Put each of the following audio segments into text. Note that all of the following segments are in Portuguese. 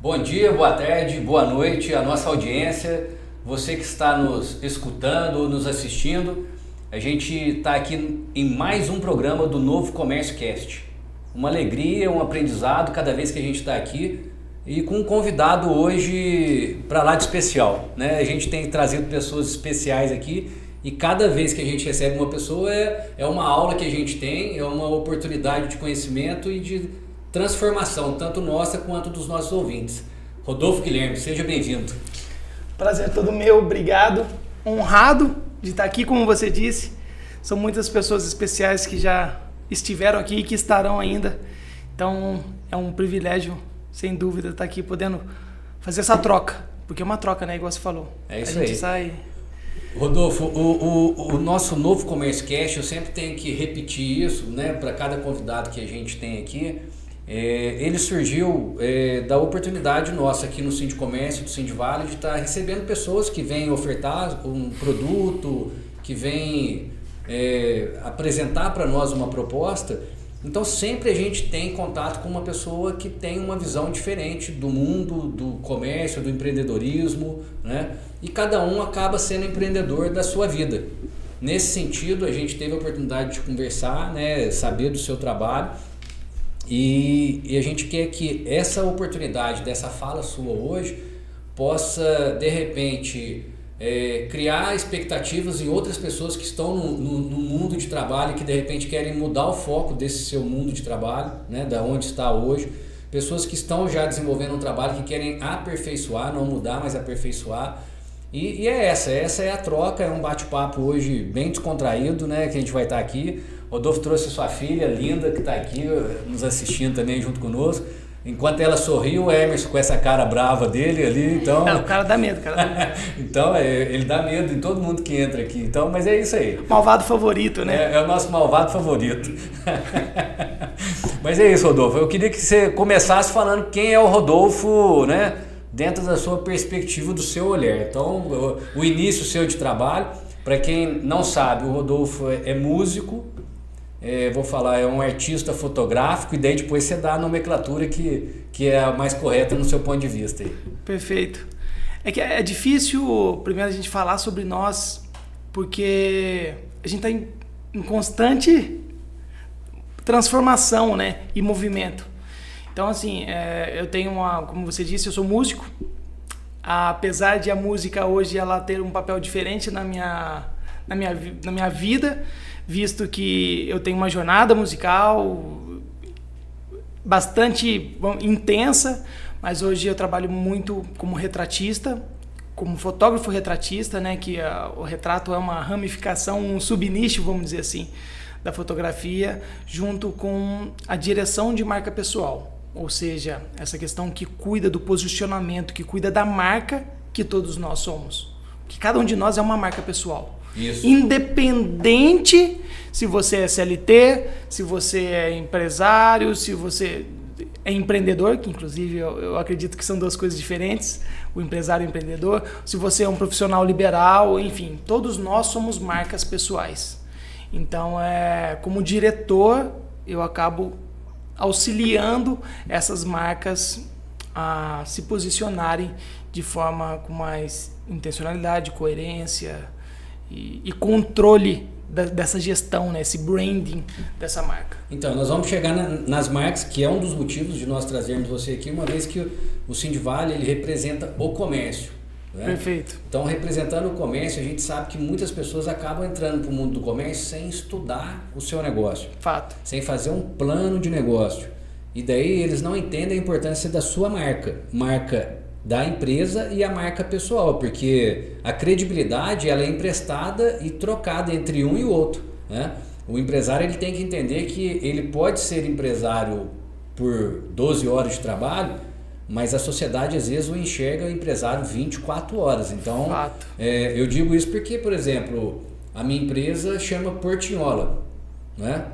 Bom dia, boa tarde, boa noite à nossa audiência, você que está nos escutando ou nos assistindo. A gente está aqui em mais um programa do Novo Comércio Cast. Uma alegria, um aprendizado cada vez que a gente está aqui e com um convidado hoje para lá de especial, né? A gente tem trazido pessoas especiais aqui e cada vez que a gente recebe uma pessoa é uma aula que a gente tem, é uma oportunidade de conhecimento e de transformação, tanto nossa quanto dos nossos ouvintes. Rodolfo Guilherme, seja bem-vindo. Prazer é todo meu, obrigado. Honrado de estar aqui, como você disse. São muitas pessoas especiais que já estiveram aqui e que estarão ainda. Então é um privilégio, sem dúvida, estar aqui podendo fazer essa troca. Porque é uma troca, né? Igual você falou. É isso aí. A gente aí. sai... Rodolfo, o nosso Novo Comércio Cast, eu sempre tenho que repetir isso, né? Para cada convidado que a gente tem aqui. Ele surgiu da oportunidade nossa aqui no Sindicomércio, do Sindivale, de estar recebendo pessoas que vêm ofertar um produto, que vêm apresentar para nós uma proposta. Então sempre a gente tem contato com uma pessoa que tem uma visão diferente do mundo, do comércio, do empreendedorismo, né? E cada um acaba sendo empreendedor da sua vida. Nesse sentido, a gente teve a oportunidade de conversar, né? Saber do seu trabalho. E a gente quer que essa oportunidade dessa fala sua hoje possa, de repente, criar expectativas em outras pessoas que estão no mundo de trabalho e que, de repente, querem mudar o foco desse seu mundo de trabalho, né, da onde está hoje. Pessoas que estão já desenvolvendo um trabalho, que querem aperfeiçoar, não mudar, mas aperfeiçoar. E essa é a troca, é um bate-papo hoje bem descontraído, né, que a gente vai estar aqui. Rodolfo trouxe sua filha linda que está aqui nos assistindo também junto conosco. Enquanto ela sorriu, o Emerson com essa cara brava dele ali, então... Não, o cara dá medo, Então, ele dá medo em todo mundo que entra aqui. Então, mas é isso aí. Malvado favorito, né? É o nosso malvado favorito. Mas é isso, Rodolfo. Eu queria que você começasse falando quem é o Rodolfo, né? Dentro da sua perspectiva, do seu olhar. Então, o início seu de trabalho. Para quem não sabe, o Rodolfo é músico. Vou falar, é um artista fotográfico e daí depois você dá a nomenclatura que é a mais correta no seu ponto de vista. Aí. Perfeito. É que é difícil, primeiro, a gente falar sobre nós, porque a gente está em constante transformação, né, e movimento. Então, assim, eu tenho como você disse, eu sou músico. Apesar de a música hoje ela ter um papel diferente na minha vida, visto que eu tenho uma jornada musical bastante intensa, mas hoje eu trabalho muito como retratista, como fotógrafo retratista, né, que o retrato é uma ramificação, um subnicho, vamos dizer assim, da fotografia, junto com a direção de marca pessoal, ou seja, essa questão que cuida do posicionamento, que cuida da marca que todos nós somos, que cada um de nós é uma marca pessoal. Isso. Independente se você é CLT, se você é empresário, se você é empreendedor, que inclusive eu acredito que são duas coisas diferentes, o empresário e o empreendedor, se você é um profissional liberal, enfim, todos nós somos marcas pessoais. Então, como diretor, eu acabo auxiliando essas marcas a se posicionarem de forma com mais intencionalidade, coerência e controle dessa gestão, né? Esse branding dessa marca. Então, nós vamos chegar nas marcas, que é um dos motivos de nós trazermos você aqui, uma vez que o Sindivale, ele representa o comércio. Né? Perfeito. Então, representando o comércio, a gente sabe que muitas pessoas acabam entrando para o mundo do comércio sem estudar o seu negócio. Fato. Sem fazer um plano de negócio. E daí eles não entendem a importância da sua marca da empresa e a marca pessoal, porque a credibilidade ela é emprestada e trocada entre um e o outro, né? O empresário ele tem que entender que ele pode ser empresário por 12 horas de trabalho, mas a sociedade às vezes o enxerga o empresário 24 horas. Então, eu digo isso porque, por exemplo, a minha empresa chama Portinhola, né?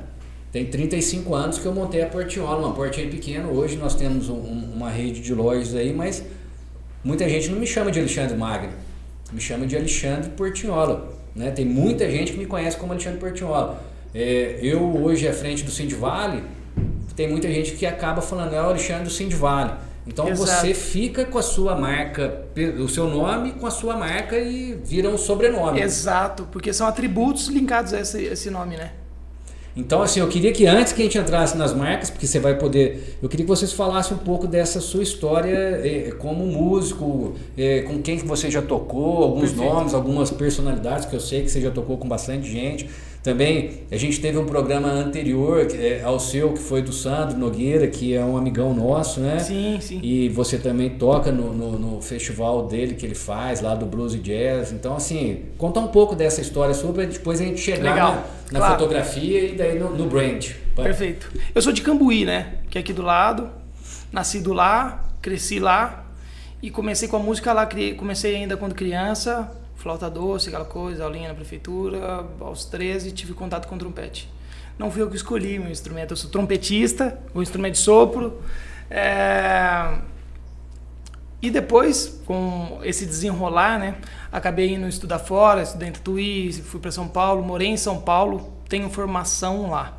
Tem 35 anos que eu montei a Portinhola, uma portinha pequena. Hoje nós temos uma rede de lojas aí, mas muita gente não me chama de Alexandre Magno, me chama de Alexandre Portinhola, né? Tem muita gente que me conhece como Alexandre Portinhola. Eu hoje à frente do Sindivale, tem muita gente que acaba falando, é o Alexandre do Sindivale. Então Exato. você fica com a sua marca, o seu nome com a sua marca e vira um sobrenome. Exato, porque são atributos linkados a esse nome, né? Então, assim, eu queria que antes que a gente entrasse nas marcas, porque você vai poder... Eu queria que vocês falassem um pouco dessa sua história como músico, com quem que você já tocou, alguns Perfeito. nomes, algumas personalidades que eu sei que você já tocou com bastante gente. Também, a gente teve um programa anterior ao seu, que foi do Sandro Nogueira, que é um amigão nosso, né? Sim, sim. E você também toca no festival dele que ele faz, lá do Blues e Jazz. Então, assim, conta um pouco dessa história sua, para depois a gente chegar Legal. na Claro. fotografia e daí no brand. Perfeito. Eu sou de Cambuí, né? Que é aqui do lado. Nascido lá, cresci lá e comecei com a música lá. Comecei ainda quando criança, flauta doce, aquela coisa, aulinha na prefeitura. Aos 13 tive contato com trompete. Não fui eu que escolhi meu instrumento, eu sou trompetista, o instrumento de sopro. E depois, com esse desenrolar, né? Acabei indo estudar fora, estudei em Tatuí, fui para São Paulo, morei em São Paulo, tenho formação lá.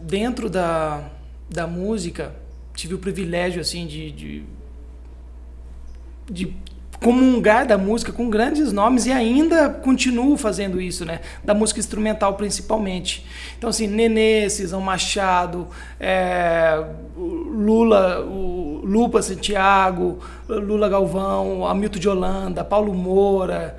Dentro da música, tive o privilégio assim de comungar da música com grandes nomes e ainda continuo fazendo isso, né? Da música instrumental principalmente. Então assim, Nenê, Cisão Machado, Lupa Santiago, Lula Galvão, Hamilton de Holanda, Paulo Moura,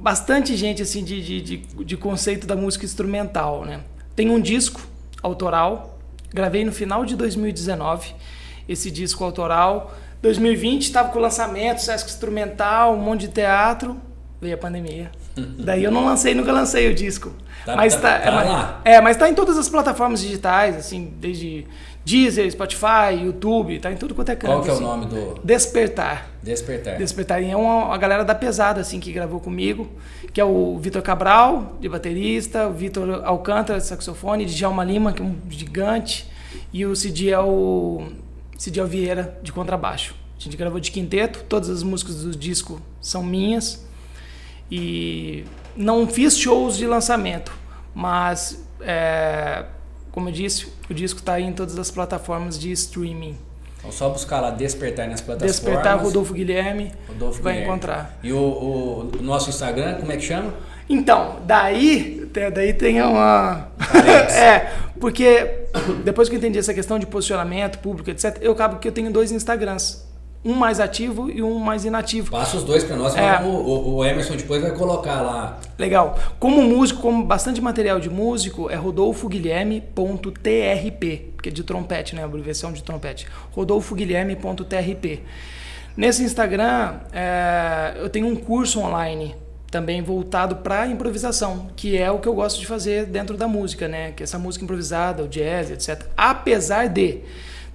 bastante gente assim de conceito da música instrumental, né? Tem um disco autoral, gravei no final de 2019, esse disco autoral. 2020 estava com o lançamento, Sesc Instrumental, um monte de teatro, veio a pandemia. Daí eu nunca lancei o disco. Mas tá em todas as plataformas digitais, assim, desde Deezer, Spotify, YouTube, tá em tudo quanto é canto. Qual que é assim. o nome do... Despertar. Despertar. E é a galera da pesada, assim, que gravou comigo, que é o Vitor Cabral, de baterista, o Vitor Alcântara, de saxofone, Djalma Lima, que é um gigante, e o Cidiel Vieira, de contrabaixo. A gente gravou de quinteto, todas as músicas do disco são minhas. E não fiz shows de lançamento, mas, como eu disse, o disco está aí em todas as plataformas de streaming. Então só buscar lá Despertar nas plataformas. Despertar Rodolfo Guilherme, vai encontrar. E o nosso Instagram, como é que chama? Então, daí tem uma... porque depois que eu entendi essa questão de posicionamento público, etc., eu acabo que eu tenho 2 Instagrams. Um mais ativo e um mais inativo. Passa os 2 para nós, o Emerson depois vai colocar lá. Legal. Como músico, como bastante material de músico, é rodolfoguilherme.trp, porque é de trompete, né? A abreviação de trompete. rodolfoguilherme.trp. Nesse Instagram, eu tenho um curso online também voltado para improvisação, que é o que eu gosto de fazer dentro da música, né? Que é essa música improvisada, o jazz, etc. Apesar de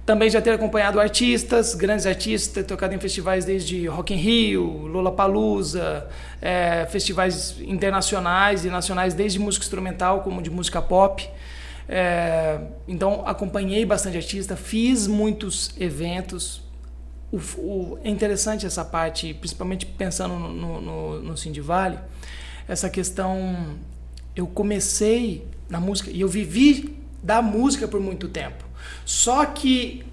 também já ter acompanhado artistas, grandes artistas, ter tocado em festivais desde Rock in Rio, Lollapalooza, festivais internacionais e nacionais, desde música instrumental como de música pop. Então acompanhei bastante artista, fiz muitos eventos. É interessante essa parte, principalmente pensando no Cindy Valley, essa questão. Eu comecei na música e eu vivi da música por muito tempo. Só que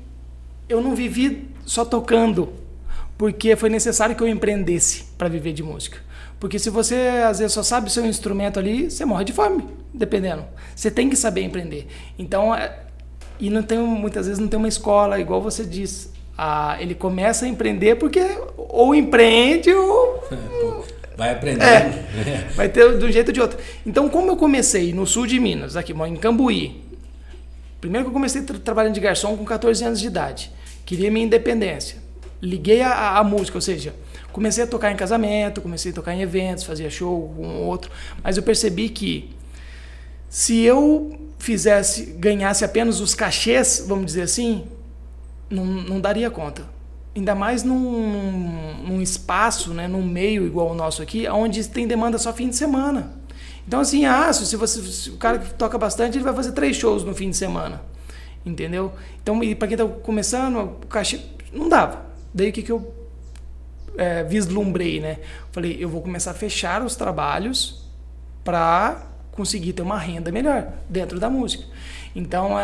eu não vivi só tocando, porque foi necessário que eu empreendesse para viver de música. Porque se você às vezes só sabe o seu instrumento ali, você morre de fome, dependendo. Você tem que saber empreender. Então, e muitas vezes não tem uma escola, igual você diz. Ele começa a empreender porque ou empreende ou... Vai aprendendo. Vai ter de um jeito ou de outro. Então, como eu comecei no sul de Minas, aqui em Cambuí, primeiro que eu comecei trabalhando de garçom com 14 anos de idade. Queria minha independência. Liguei a música, ou seja, comecei a tocar em casamento, comecei a tocar em eventos, fazia show com outro. Mas eu percebi que se eu ganhasse apenas os cachês, vamos dizer assim, não daria conta. Ainda mais num espaço, né, num meio igual o nosso aqui, onde tem demanda só fim de semana. Então, assim, se o cara que toca bastante, ele vai fazer 3 shows no fim de semana. Entendeu? Então, para quem está começando, o cachê não dava. Daí o que eu vislumbrei, né? Falei, eu vou começar a fechar os trabalhos para conseguir ter uma renda melhor dentro da música. Então,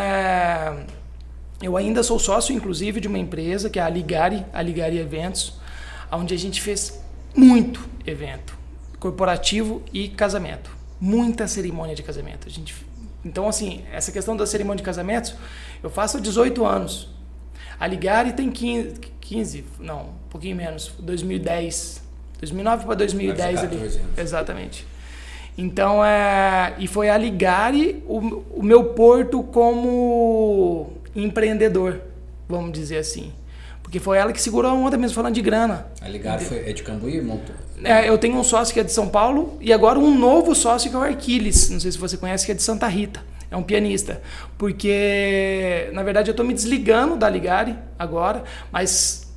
Eu ainda sou sócio, inclusive, de uma empresa que é a Ligari Eventos, onde a gente fez muito evento corporativo e casamento. Muita cerimônia de casamento. Então, assim, essa questão da cerimônia de casamentos, eu faço há 18 anos. A Ligari tem 15, não, um pouquinho menos, 2010. 2009 para 2010 ali. Anos. Exatamente. Então, e foi a Ligari o meu porto como empreendedor, vamos dizer assim. Porque foi ela que segurou a onda mesmo, falando de grana. A Ligari é de Cambuí? Montou? Eu tenho um sócio que é de São Paulo e agora um novo sócio que é o Arquiles, não sei se você conhece, que é de Santa Rita. É um pianista. Porque, na verdade, eu estou me desligando da Ligari agora, mas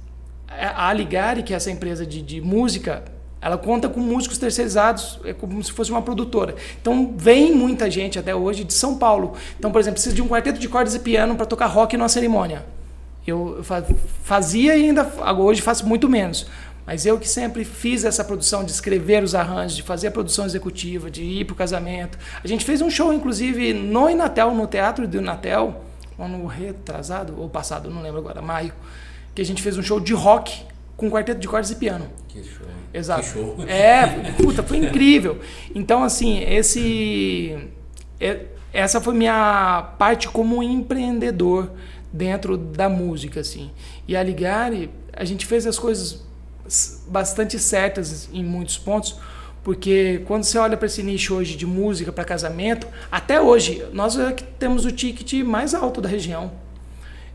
a Ligari, que é essa empresa de música, ela conta com músicos terceirizados, é como se fosse uma produtora. Então, vem muita gente até hoje de São Paulo. Então, por exemplo, precisa de um quarteto de cordas e piano para tocar rock numa cerimônia. Eu fazia e ainda hoje faço muito menos. Mas eu que sempre fiz essa produção de escrever os arranjos, de fazer a produção executiva, de ir para o casamento. A gente fez um show, inclusive, no Inatel, no Teatro do Inatel, ano retrasado ou passado, não lembro agora, maio, que a gente fez um show de rock com um quarteto de cordas e piano. Que show. Exato. Que show. Foi incrível. Então, assim, essa foi minha parte como empreendedor dentro da música, assim. E a Ligari, a gente fez as coisas bastante certas em muitos pontos, porque quando você olha para esse nicho hoje de música para casamento, até hoje, nós é que temos o ticket mais alto da região.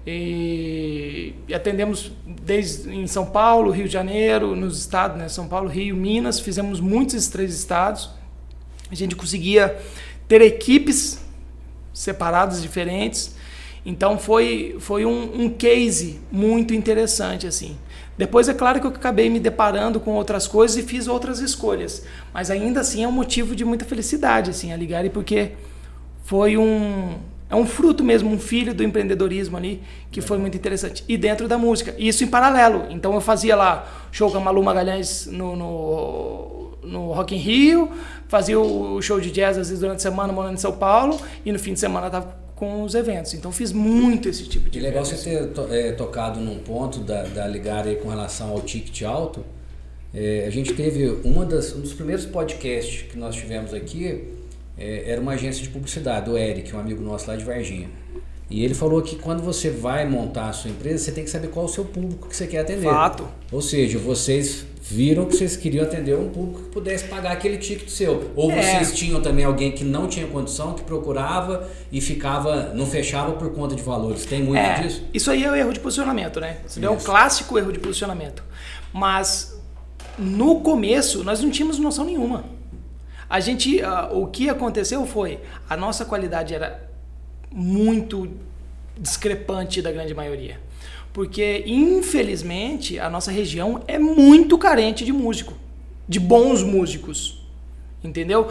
E atendemos desde em São Paulo, Rio de Janeiro, nos estados, né? São Paulo, Rio, Minas, fizemos muitos esses 3 estados. A gente conseguia ter equipes separadas, diferentes. Então foi um case muito interessante, assim. Depois é claro que eu acabei me deparando com outras coisas e fiz outras escolhas, mas ainda assim é um motivo de muita felicidade, assim, a Ligari, porque foi um fruto mesmo, um filho do empreendedorismo ali, que foi muito interessante. E dentro da música, isso em paralelo. Então eu fazia lá show com a Malu Magalhães no Rock in Rio, fazia o show de jazz às vezes durante a semana morando em São Paulo, e no fim de semana estava com os eventos. Então fiz muito esse tipo de legal eventos. você ter tocado num ponto da Ligari com relação ao ticket alto. A gente teve um dos primeiros podcasts que nós tivemos aqui, era uma agência de publicidade, o Eric, um amigo nosso lá de Varginha. E ele falou que quando você vai montar a sua empresa, você tem que saber qual é o seu público que você quer atender. Fato. Ou seja, vocês viram que vocês queriam atender um público que pudesse pagar aquele ticket seu. Ou vocês tinham também alguém que não tinha condição, que procurava e não fechava por conta de valores. Tem muito disso? Isso aí é o erro de posicionamento, né? Isso é um clássico erro de posicionamento. Mas no começo nós não tínhamos noção nenhuma. O que aconteceu foi, a nossa qualidade era muito discrepante da grande maioria. Porque, infelizmente, a nossa região é muito carente de músico, de bons músicos, entendeu?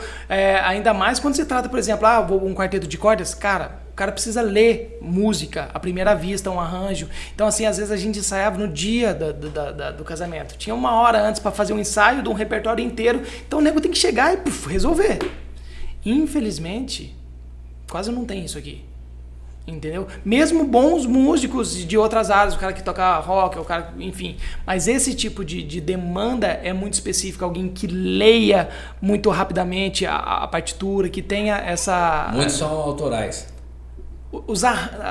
Ainda mais quando se trata, por exemplo, um quarteto de cordas, o cara precisa ler música à primeira vista, um arranjo. Então, assim, às vezes a gente ensaiava no dia do casamento. Tinha 1 hora antes para fazer um ensaio de um repertório inteiro, então o nego tem que chegar e resolver. Infelizmente, quase não tem isso aqui. Entendeu? Mesmo bons músicos de outras áreas, o cara que toca rock, o cara, enfim, mas esse tipo de demanda é muito específica, alguém que leia muito rapidamente a partitura, que tenha essa... Muitos são autorais.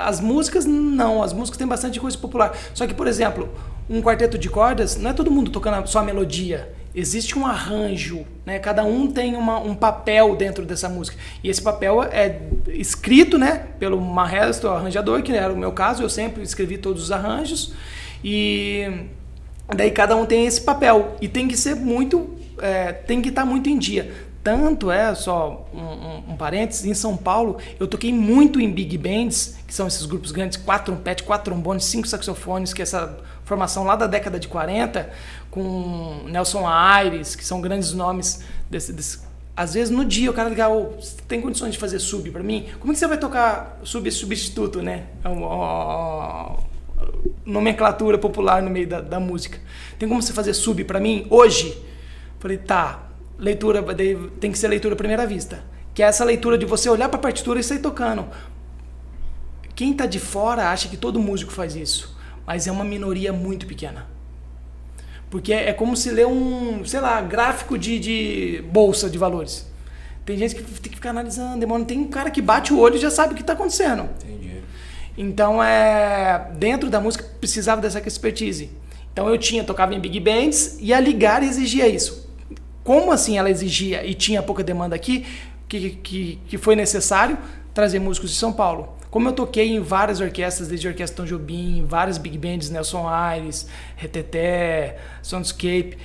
As músicas, não, as músicas têm bastante coisa popular, só que, por exemplo, um quarteto de cordas, não é todo mundo tocando só a melodia. Existe um arranjo, né? Cada um tem um papel dentro dessa música. E esse papel é escrito, né, pelo maestro, o arranjador, que era o meu caso, eu sempre escrevi todos os arranjos. E daí cada um tem esse papel. E tem que ser tem que estar muito em dia. Tanto só um parênteses, em São Paulo eu toquei muito em big bands, que são esses grupos grandes, 4 trompetes, 4 trombones, 5 saxofones, que é essa formação lá da década de 40, com Nelson Aires, que são grandes nomes às vezes no dia o cara liga, você tem condições de fazer sub pra mim? Como é que você vai tocar substituto, né? É uma nomenclatura popular no meio da música. Tem como você fazer sub pra mim hoje? Falei, tá. Leitura, tem que ser leitura à primeira vista, que é essa leitura de você olhar para a partitura e sair tocando. quem está de fora acha que todo músico faz isso, mas é uma minoria muito pequena. Porque é como se ler um, sei lá, gráfico de bolsa de valores. Tem gente que tem que ficar analisando, demora. Tem um cara que bate o olho e já sabe o que está acontecendo. Entendi. Então, dentro da música, precisava dessa expertise. Então, tocava em big bands e a Ligar exigia isso. Como assim ela exigia e tinha pouca demanda aqui, que foi necessário trazer músicos de São Paulo. Como eu toquei em várias orquestras, desde a Orquestra Tom Jobim, várias big bands, Nelson Aires, Reteté, Soundscape,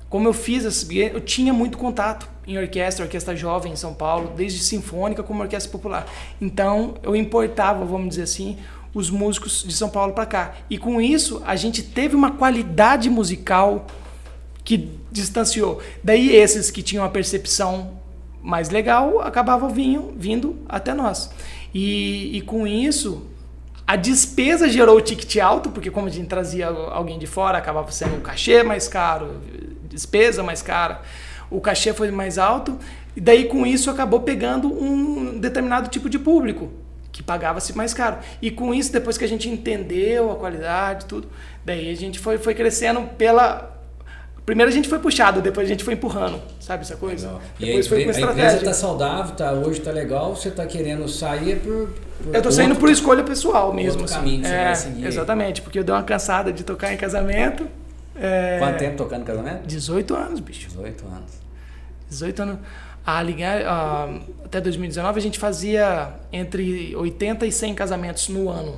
como eu fiz eu tinha muito contato em orquestra jovem em São Paulo, desde sinfônica como orquestra popular. Então, eu importava, vamos dizer assim, os músicos de São Paulo para cá. E com isso, a gente teve uma qualidade musical que distanciou. Daí, esses que tinham a percepção mais legal acabavam vindo até nós. E com isso, a despesa gerou o ticket alto, porque como a gente trazia alguém de fora, acabava sendo um cachê mais caro, despesa mais cara, o cachê foi mais alto, e daí com isso acabou pegando um determinado tipo de público, que pagava-se mais caro. E com isso, depois que a gente entendeu a qualidade, tudo, daí a gente foi crescendo Primeiro a gente foi puxado, depois a gente foi empurrando, sabe essa coisa? Legal. Depois foi com estratégia. A empresa está saudável, hoje está legal, você está querendo sair por eu estou saindo por escolha pessoal mesmo. Outro caminho que você vai seguir. Exatamente, porque eu dei uma cansada de tocar em casamento. Quanto tempo tocando em casamento? 18 anos, bicho. 18 anos. 18 anos. Até 2019 a gente fazia entre 80 e 100 casamentos no ano.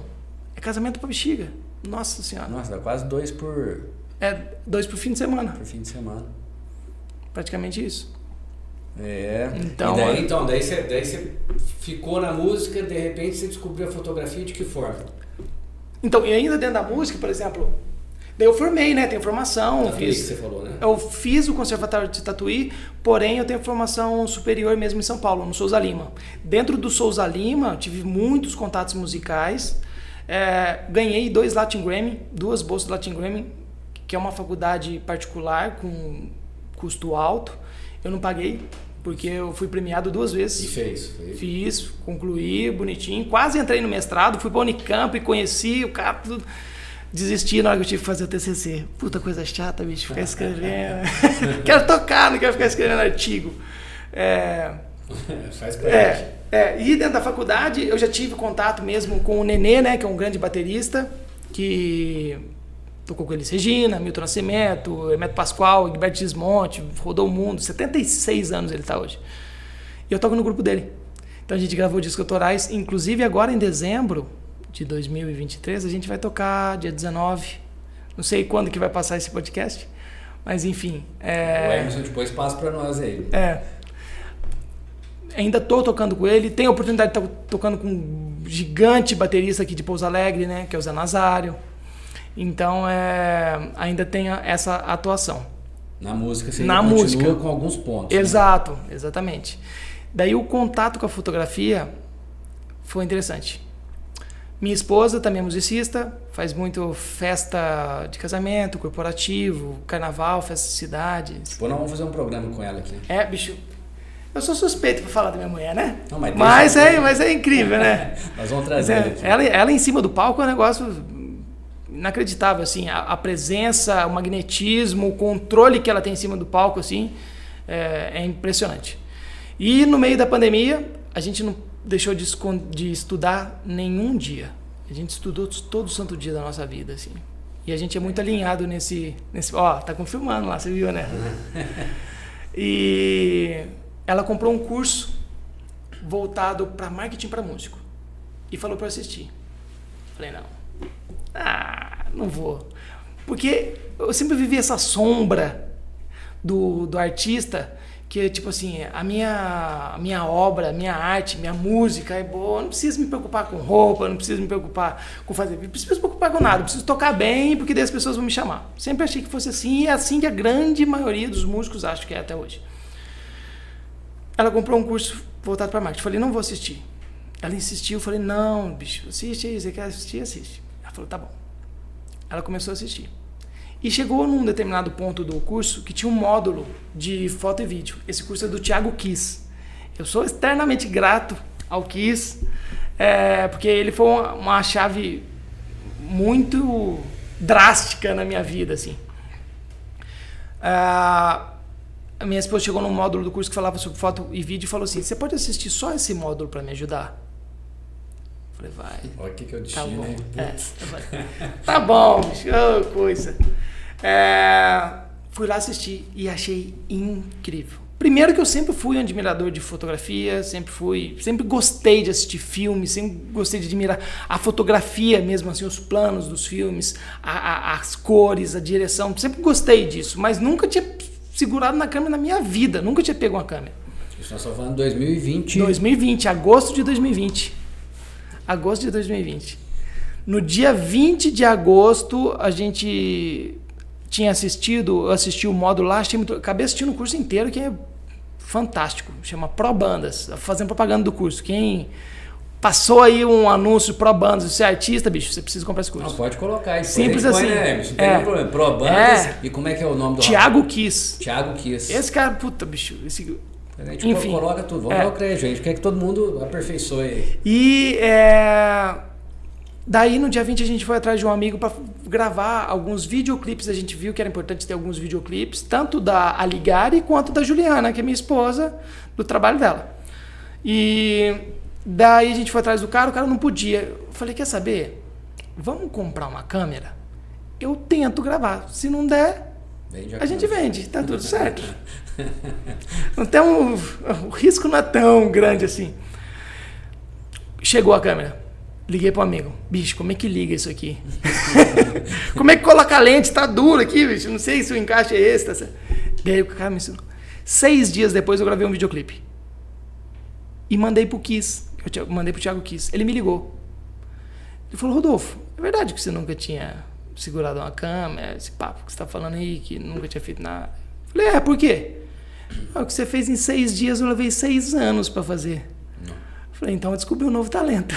É casamento pra bexiga. Nossa Senhora. Nossa, dá quase 2 por... 2 por fim de semana. Por fim de semana. Praticamente isso. Então, e daí você ficou na música, de repente você descobriu a fotografia de que forma? Então, e ainda dentro da música, por exemplo, daí eu formei, né? Tenho formação. Que você falou, né? Eu fiz o Conservatório de Tatuí, porém eu tenho formação superior mesmo em São Paulo, no Souza Lima. Dentro do Souza Lima, tive muitos contatos musicais. Ganhei 2 Latin Grammy, 2 bolsas do Latin Grammy, que é uma faculdade particular com custo alto. Eu não paguei, porque eu fui premiado 2 vezes. E fez? Fiz, concluí, bonitinho. Quase entrei no mestrado, fui para a Unicamp e conheci o cara, tudo. Desisti na hora que eu tive que fazer o TCC. Puta coisa chata, bicho, ficar escrevendo. Quero tocar, não quero ficar escrevendo artigo. Faz parte. E dentro da faculdade eu já tive contato mesmo com o Nenê, né, que é um grande baterista, que tocou com Elis Regina, Milton Nascimento, Hermeto Pascoal, Gilberto Gismonti, rodou o mundo, 76 anos ele está hoje. E eu toco no grupo dele. Então a gente gravou discos autorais, inclusive agora em dezembro de 2023 a gente vai tocar dia 19, não sei quando que vai passar esse podcast, mas enfim. O Emerson depois passa para nós aí. Ainda estou tocando com ele, tenho a oportunidade de estar tocando com um gigante baterista aqui de Pouso Alegre, né, que é o Zé Nazário. Então, ainda tem essa atuação. Na música você continua com alguns pontos. Exato, né? Exatamente. Daí o contato com a fotografia foi interessante. Minha esposa também é musicista, faz muito festa de casamento, corporativo, carnaval, festa de cidade. Tipo, nós vamos fazer um programa com ela aqui. Bicho, eu sou suspeito para falar da minha mulher, né? Não, mas é incrível, né? Nós vamos trazer ela em cima do palco é um negócio inacreditável, assim, a presença, o magnetismo, o controle que ela tem em cima do palco, assim, é impressionante. E no meio da pandemia, a gente não deixou de estudar nenhum dia. A gente estudou todo santo dia da nossa vida, assim. E a gente é muito alinhado nesse tá confirmando lá, você viu, né? E ela comprou um curso voltado para marketing para músico e falou para assistir. Falei, não vou. Porque eu sempre vivi essa sombra do artista, que tipo assim, a minha obra, a minha arte, minha música é boa, eu não preciso me preocupar com roupa, não preciso me preocupar com fazer, não preciso me preocupar com nada, eu preciso tocar bem, porque daí as pessoas vão me chamar. Sempre achei que fosse assim, e é assim que a grande maioria dos músicos acha que é até hoje. Ela comprou um curso voltado para marketing, eu falei, não vou assistir. Ela insistiu, eu falei, não, bicho, assiste aí, você quer assistir? Assiste. Ela falou, tá bom. Ela começou a assistir. E chegou num determinado ponto do curso que tinha um módulo de foto e vídeo. Esse curso é do Thiago Kiss. Eu sou extremamente grato ao Kiss. Porque ele foi uma chave muito drástica na minha vida, assim. A minha esposa chegou num módulo do curso que falava sobre foto e vídeo e falou assim, você pode assistir só esse módulo para me ajudar? Eu falei, vai. Olha o que eu disse, Tá bom. né? Tá bom, bicho, coisa. Fui lá assistir e achei incrível. Primeiro que eu sempre fui um admirador de fotografia, sempre gostei de assistir filmes, sempre gostei de admirar a fotografia mesmo, assim, os planos dos filmes, as cores, a direção, sempre gostei disso, mas nunca tinha segurado na câmera na minha vida, nunca tinha pego uma câmera. Isso nós estamos falando de 2020. 2020, agosto de 2020. Agosto de 2020. No dia 20 de agosto, a gente tinha assisti o módulo lá, acabei assistindo o curso inteiro, que é fantástico, chama Pro Bandas, fazendo propaganda do curso. Quem passou aí um anúncio Pro Bandas, você é artista, bicho, você precisa comprar esse curso. Não, pode colocar isso. Simples assim. Não tem nenhum problema. Pro Bandas, e como é que é o nome do Thiago Kiss. Thiago Kiss. Esse cara, puta, bicho, A gente enfim, coloca tudo, vamos dar o crédito, gente, quer que todo mundo aperfeiçoe. E daí no dia 20 a gente foi atrás de um amigo para gravar alguns videoclipes. A gente viu que era importante ter alguns videoclipes, tanto da Aligari quanto da Juliana, que é minha esposa, do trabalho dela. E daí a gente foi atrás do cara, o cara não podia. Eu falei, quer saber? Vamos comprar uma câmera? Eu tento gravar. Se não der, a gente vende, tá tudo certo. Não tem o risco não é tão grande assim. Chegou a câmera. Liguei pro amigo. Bicho, como é que liga isso aqui? Como é que coloca a lente? Tá duro aqui, bicho. Não sei se o encaixe é esse. Tá certo. Daí o cara me ensinou. 6 dias depois eu gravei um videoclipe. E mandei pro Kiss. Eu mandei pro Thiago Kiss. Ele me ligou. Ele falou, Rodolfo, é verdade que você nunca tinha segurado uma câmera? Esse papo que você tá falando aí, que nunca tinha feito nada. Eu falei, por quê? O que você fez em 6 dias, eu levei 6 anos pra fazer. Falei, então eu descobri um novo talento.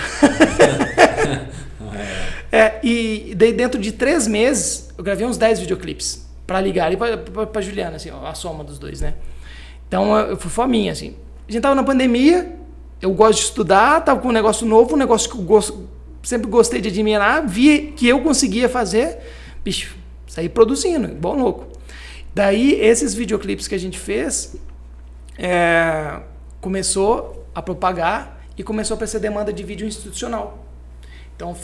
E daí dentro de 3 meses, eu gravei uns 10 videoclipes pra ligar e pra Juliana, assim, a soma dos dois, né? Então eu fui fominha, assim. A gente tava na pandemia, eu gosto de estudar, tava com um negócio novo, um negócio que eu sempre gostei de admirar, vi que eu conseguia fazer, bicho, saí produzindo, igual louco. Daí esses videoclipes que a gente fez, começou a propagar e começou a aparecer demanda de vídeo institucional. Então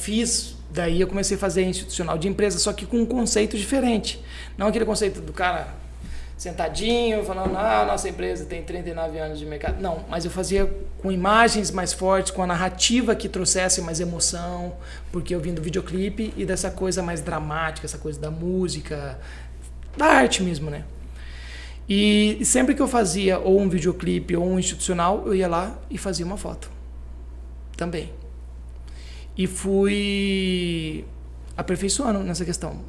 daí eu comecei a fazer institucional de empresa, só que com um conceito diferente. Não aquele conceito do cara sentadinho, falando, nossa empresa tem 39 anos de mercado. Não, mas eu fazia com imagens mais fortes, com a narrativa que trouxesse mais emoção, porque eu vim do videoclipe e dessa coisa mais dramática, essa coisa da música, da arte mesmo, né? E sempre que eu fazia ou um videoclipe ou um institucional, eu ia lá e fazia uma foto. Também. E fui aperfeiçoando nessa questão.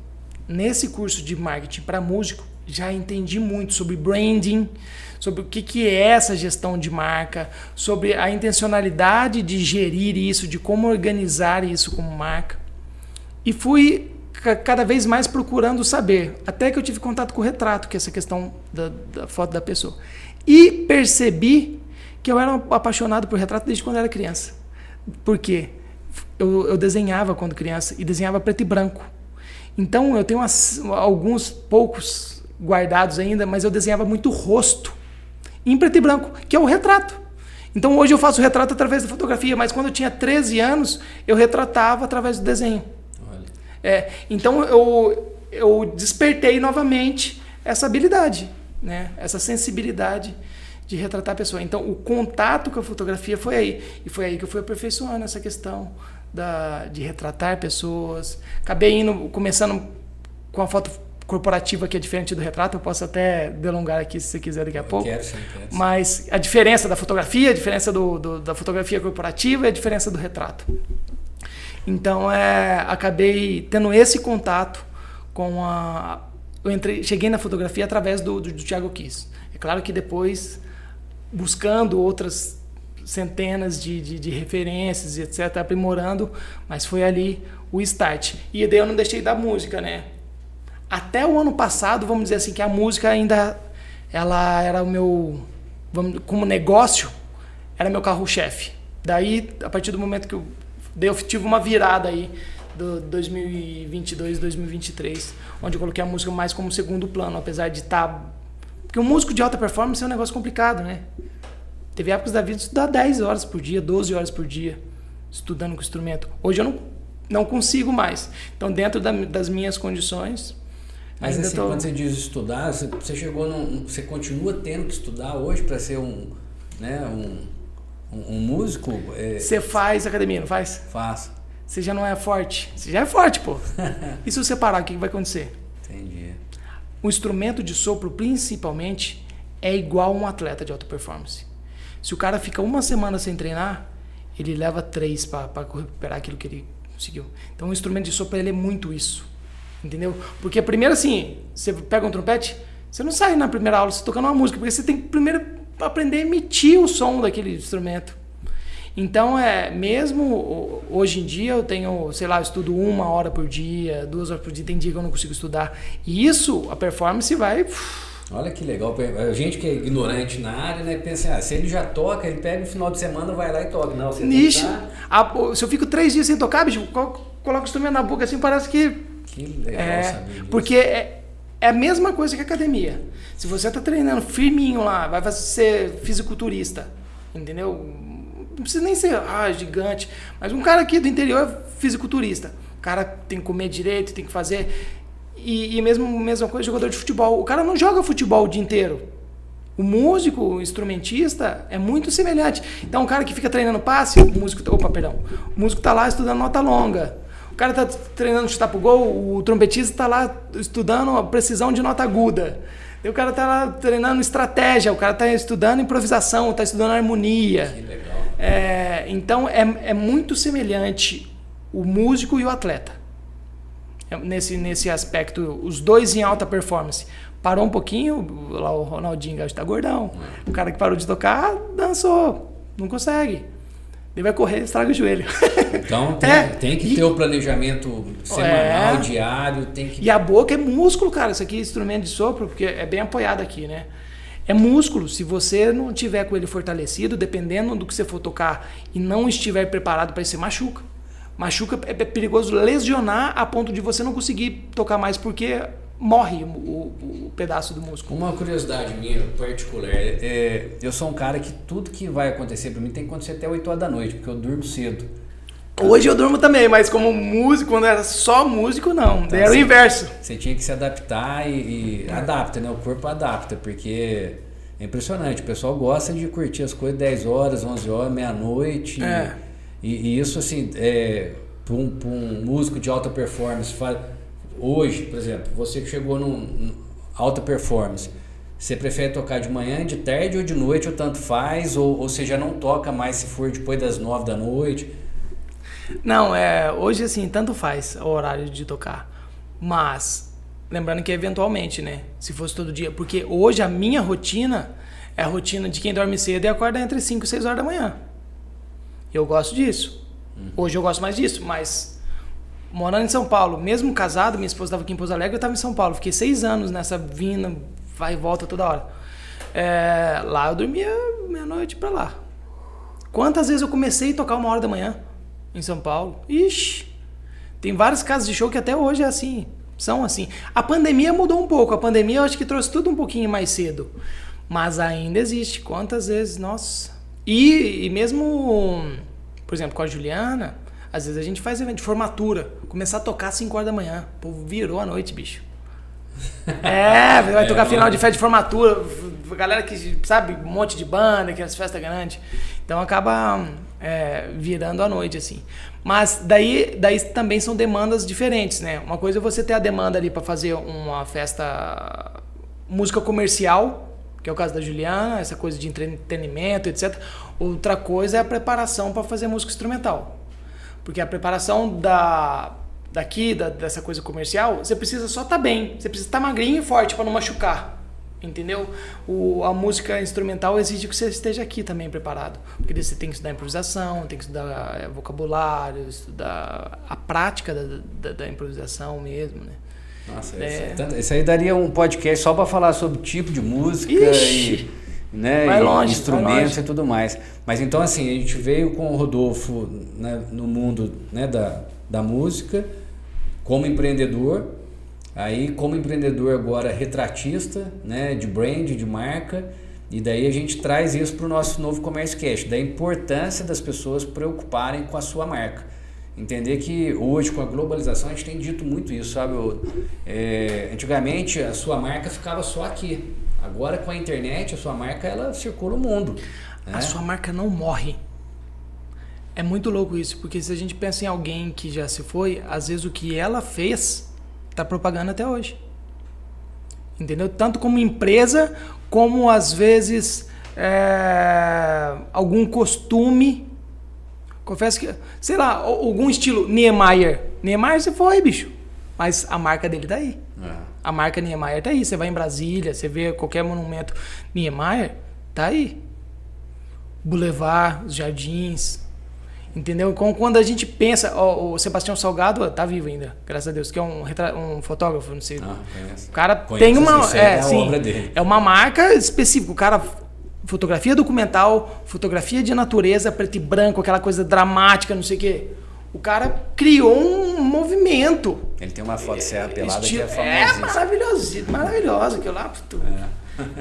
Nesse curso de marketing para músico, já entendi muito sobre branding, sobre o que é essa gestão de marca, sobre a intencionalidade de gerir isso, de como organizar isso como marca. E fui cada vez mais procurando saber, até que eu tive contato com o retrato, que é essa questão da foto da pessoa. E percebi que eu era apaixonado por retrato desde quando eu era criança. Por quê? Eu desenhava quando criança e desenhava preto e branco. Então eu tenho alguns poucos guardados ainda, mas eu desenhava muito rosto em preto e branco, que é o retrato. Então hoje eu faço retrato através da fotografia, mas quando eu tinha 13 anos, eu retratava através do desenho. Então eu despertei novamente essa habilidade, né? Essa sensibilidade de retratar a pessoa. Então o contato com a fotografia foi aí. E foi aí que eu fui aperfeiçoando essa questão de retratar pessoas. Acabei começando com a foto corporativa, que é diferente do retrato. Eu posso até delongar aqui se você quiser daqui a pouco. Quero. Mas a diferença da fotografia, a diferença da fotografia corporativa e a diferença do retrato. Então, acabei tendo esse contato com cheguei na fotografia através do Thiago Kiss. É claro que depois, buscando outras centenas de referências, etc., aprimorando, mas foi ali o start. E daí eu não deixei da música, né? Até o ano passado, vamos dizer assim, que a música ainda, ela era o meu, como negócio, era meu carro-chefe. Daí, a partir do momento que eu tive uma virada aí, do 2022, 2023, onde eu coloquei a música mais como segundo plano, apesar de estar... Porque um músico de alta performance é um negócio complicado, né? Teve épocas da vida de estudar 10 horas por dia, 12 horas por dia, estudando com o instrumento. Hoje eu não consigo mais. Então, dentro das minhas condições... Mas assim, quando você diz estudar, você chegou você continua tendo que estudar hoje para ser um músico? Você faz academia, não faz? Faço. Você já não é forte? Você já é forte, pô. E se você parar, o que vai acontecer? Entendi. O instrumento de sopro, principalmente, é igual a um atleta de alta performance. Se o cara fica uma semana sem treinar, ele leva 3 para recuperar aquilo que ele conseguiu. Então, o instrumento de sopro, ele é muito isso. Entendeu? Porque primeiro assim, você pega um trompete, você não sai na primeira aula você tocando uma música, porque você tem que primeiro aprender a emitir o som daquele instrumento. Então, mesmo hoje em dia eu tenho, sei lá, eu estudo 1 hora por dia, 2 horas por dia, tem dia que eu não consigo estudar. E isso, a performance vai... Olha que legal, a gente que é ignorante na área, né, pensa, se ele já toca, ele pega no final de semana, vai lá e toca. Não, você se eu fico 3 dias sem tocar, bicho, coloco o instrumento na boca assim, parece que... Que legal saber disso. Porque é a mesma coisa que a academia. Se você está treinando firminho lá, vai ser fisiculturista, entendeu? Não precisa nem ser gigante, mas um cara aqui do interior é fisiculturista. O cara tem que comer direito, tem que fazer... E mesma coisa, jogador de futebol. O cara não joga futebol o dia inteiro. O músico, o instrumentista, é muito semelhante. Então, o cara que fica treinando passe, o músico está lá estudando nota longa. O cara está treinando chutar pro gol, o trompetista está lá estudando a precisão de nota aguda. E o cara está lá treinando estratégia, o cara está estudando improvisação, está estudando harmonia. Que legal. Então, é muito semelhante o músico e o atleta. Nesse aspecto, os dois em alta performance. Parou um pouquinho, lá o Ronaldinho está gordão. O cara que parou de tocar, dançou, não consegue. Ele vai correr, estraga o joelho. Então tem que ter o planejamento semanal, diário. E a boca é músculo, cara. Isso aqui é instrumento de sopro, porque é bem apoiado aqui, né? É músculo. Se você não tiver com ele fortalecido, dependendo do que você for tocar e não estiver preparado para isso, você machuca. Machuca, é perigoso lesionar a ponto de você não conseguir tocar mais, porque morre o pedaço do músculo. Uma curiosidade minha particular, eu sou um cara que tudo que vai acontecer para mim tem que acontecer até 8 horas da noite, porque eu durmo cedo. Hoje eu durmo também, mas como músico, quando era só músico, não. Então, era o inverso. Você tinha que se adaptar e adapta, né? O corpo adapta, porque é impressionante. O pessoal gosta de curtir as coisas 10 horas, 11 horas, meia-noite. E isso, assim, para um músico de alta performance... Hoje, por exemplo, você que chegou num alta performance, você prefere tocar de manhã, de tarde ou de noite, ou tanto faz, ou você já não toca mais se for depois das 9 da noite? Não, hoje assim, tanto faz o horário de tocar, mas lembrando que eventualmente, né, se fosse todo dia, porque hoje a minha rotina é a rotina de quem dorme cedo e acorda entre 5 e 6 horas da manhã. Eu gosto disso. Hoje eu gosto mais disso, mas... Morando em São Paulo, mesmo casado, minha esposa estava aqui em Pouso Alegre, eu estava em São Paulo. Fiquei 6 anos nessa vinda, vai e volta toda hora. Lá eu dormia meia-noite para lá. Quantas vezes eu comecei a tocar 1 hora da manhã em São Paulo? Ixi, tem várias casas de show que até hoje são assim. A pandemia mudou um pouco, a pandemia eu acho que trouxe tudo um pouquinho mais cedo. Mas ainda existe, quantas vezes, nossa. E mesmo, por exemplo, com a Juliana... Às vezes a gente faz evento de formatura, começar a tocar às 5 horas da manhã. O povo virou a noite, bicho. Vai tocar final de festa de formatura, galera que sabe, um monte de banda, que as festas grandes. Então acaba virando a noite, assim. Mas daí também são demandas diferentes, né? Uma coisa é você ter a demanda ali para fazer uma festa, música comercial, que é o caso da Juliana, essa coisa de entretenimento, etc. Outra coisa é a preparação para fazer música instrumental. Porque a preparação dessa coisa comercial, você precisa só estar bem. Você precisa estar magrinho e forte para não machucar. Entendeu? A música instrumental exige que você esteja aqui também preparado. Porque você tem que estudar improvisação, tem que estudar vocabulário, estudar a prática da improvisação mesmo, né? Nossa, isso aí daria um podcast só para falar sobre tipo de música né? Vai longe, Instrumentos e tudo mais. Mas então assim, a gente veio com o Rodolfo, né, no mundo, né, da música, como empreendedor. Aí como empreendedor agora retratista, né, de brand, de marca. E daí a gente traz isso para o nosso novo Comércio Cash, da importância das pessoas preocuparem com a sua marca. Entender que hoje, com a globalização, a gente tem dito muito isso, sabe? Antigamente, a sua marca ficava só aqui. Agora, com a internet, a sua marca, ela circula o mundo. Né? A sua marca não morre. É muito louco isso, porque se a gente pensa em alguém que já se foi, às vezes o que ela fez está propagando até hoje. Entendeu? Tanto como empresa, como às vezes algum costume. Confesso que, sei lá, algum estilo Niemeyer. Niemeyer você foi, bicho. Mas a marca dele tá aí. A marca Niemeyer tá aí. Você vai em Brasília, você vê qualquer monumento Niemeyer, tá aí. Boulevard, os jardins. Entendeu? Então, quando a gente pensa, o Sebastião Salgado tá vivo ainda, graças a Deus, que é um fotógrafo, não sei. O cara tem uma, obra dele. É uma marca específica. O cara fotografia documental, fotografia de natureza, preto e branco, aquela coisa dramática, não sei o quê. O cara criou um movimento. Ele tem uma foto Serra Pelada que é famosíssima. Maravilhosa, aquilo lá.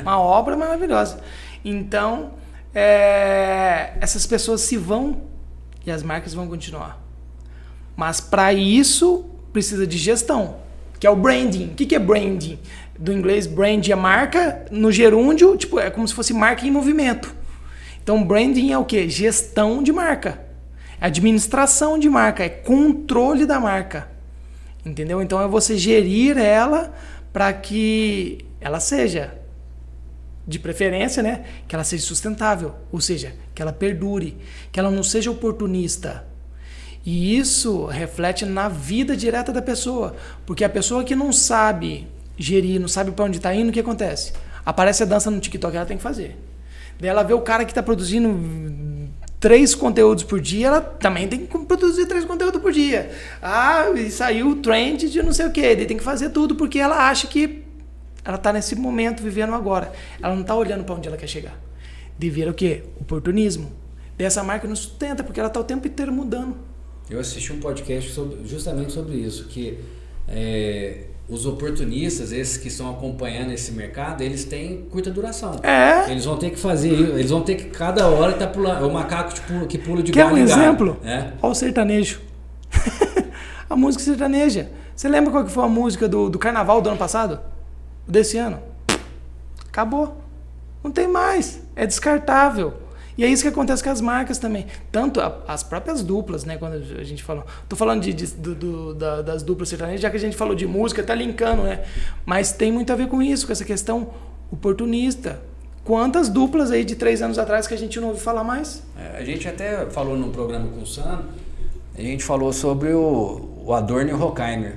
Uma obra maravilhosa. Então, essas pessoas se vão e as marcas vão continuar. Mas para isso precisa de gestão, que é o branding. O que é branding? Do inglês, brand é marca, no gerúndio, tipo, é como se fosse marca em movimento. Então, branding é o quê? Gestão de marca. Administração de marca, é controle da marca. Entendeu? Então, é você gerir ela para que ela seja, de preferência, né? Que ela seja sustentável, ou seja, que ela perdure, que ela não seja oportunista. E isso reflete na vida direta da pessoa, porque a pessoa que não sabe gerir, não sabe para onde está indo, o que acontece? Aparece a dança no TikTok, ela tem que fazer. Daí ela vê o cara que está produzindo 3 conteúdos por dia, ela também tem que produzir 3 conteúdos por dia. E saiu o trend de não sei o que, ele tem que fazer tudo porque ela acha que ela está nesse momento, vivendo agora. Ela não está olhando para onde ela quer chegar. Dever o quê? Oportunismo. Dessa marca não sustenta, porque ela está o tempo inteiro mudando. Eu assisti um podcast justamente sobre isso, que os oportunistas, esses que estão acompanhando esse mercado, eles têm curta duração. Eles vão ter que fazer, eles vão ter que cada hora tá pulando, é o macaco que pula de galho em galho. Quer um exemplo? Olha o sertanejo. A música sertaneja. Você lembra qual que foi a música do carnaval do ano passado? Desse ano? Acabou. Não tem mais. É descartável. E é isso que acontece com as marcas também. Tanto as próprias duplas, né? Quando a gente fala... Tô falando das duplas sertanejas, já que a gente falou de música, tá linkando, né? Mas tem muito a ver com isso, com essa questão oportunista. Quantas duplas aí de 3 anos atrás que a gente não ouviu falar mais? A gente até falou num programa com o Sano, a gente falou sobre o Adorno e o Horkheimer,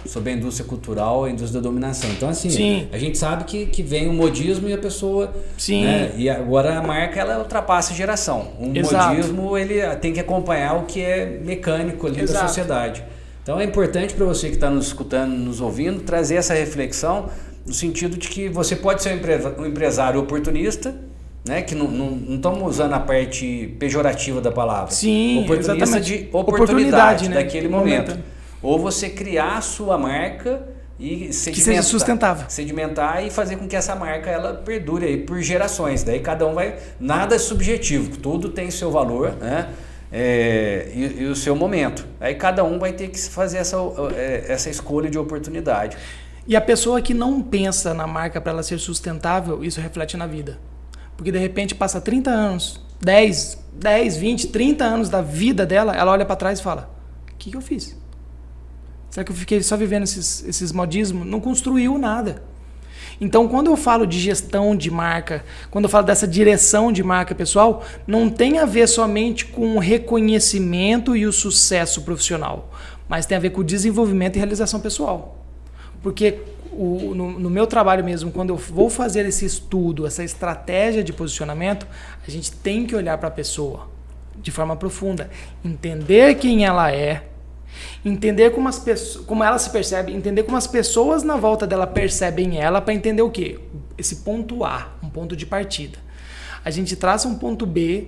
sobre a indústria cultural, a indústria da dominação. Então, assim, Sim. A gente sabe que vem o modismo e a pessoa... Sim. Né, e agora a marca, ela ultrapassa a geração. O modismo, ele tem que acompanhar o que é mecânico ali da sociedade. Então, é importante para você que está nos escutando, nos ouvindo, trazer essa reflexão no sentido de que você pode ser um empresário oportunista, né, que não estamos usando a parte pejorativa da palavra. Sim, oportunista exatamente. De oportunidade né? daquele momento. Ou você criar a sua marca e seja sustentável. Sedimentar e fazer com que essa marca ela perdure aí por gerações. Daí cada um vai... Nada é subjetivo, tudo tem seu valor, né? E o seu momento. Aí cada um vai ter que fazer essa escolha de oportunidade. E a pessoa que não pensa na marca para ela ser sustentável, isso reflete na vida. Porque de repente passa 30 anos, 10, 20, 30 anos da vida dela, ela olha para trás e fala: o que eu fiz? Será que eu fiquei só vivendo esses modismos? Não construiu nada. Então, quando eu falo de gestão de marca, quando eu falo dessa direção de marca pessoal, não tem a ver somente com o reconhecimento e o sucesso profissional, mas tem a ver com o desenvolvimento e realização pessoal. Porque no meu trabalho mesmo, quando eu vou fazer esse estudo, essa estratégia de posicionamento, a gente tem que olhar para a pessoa de forma profunda, entender quem ela é, entender como ela se percebe, entender como as pessoas na volta dela percebem ela, para entender o quê? Esse ponto A, um ponto de partida. A gente traça um ponto B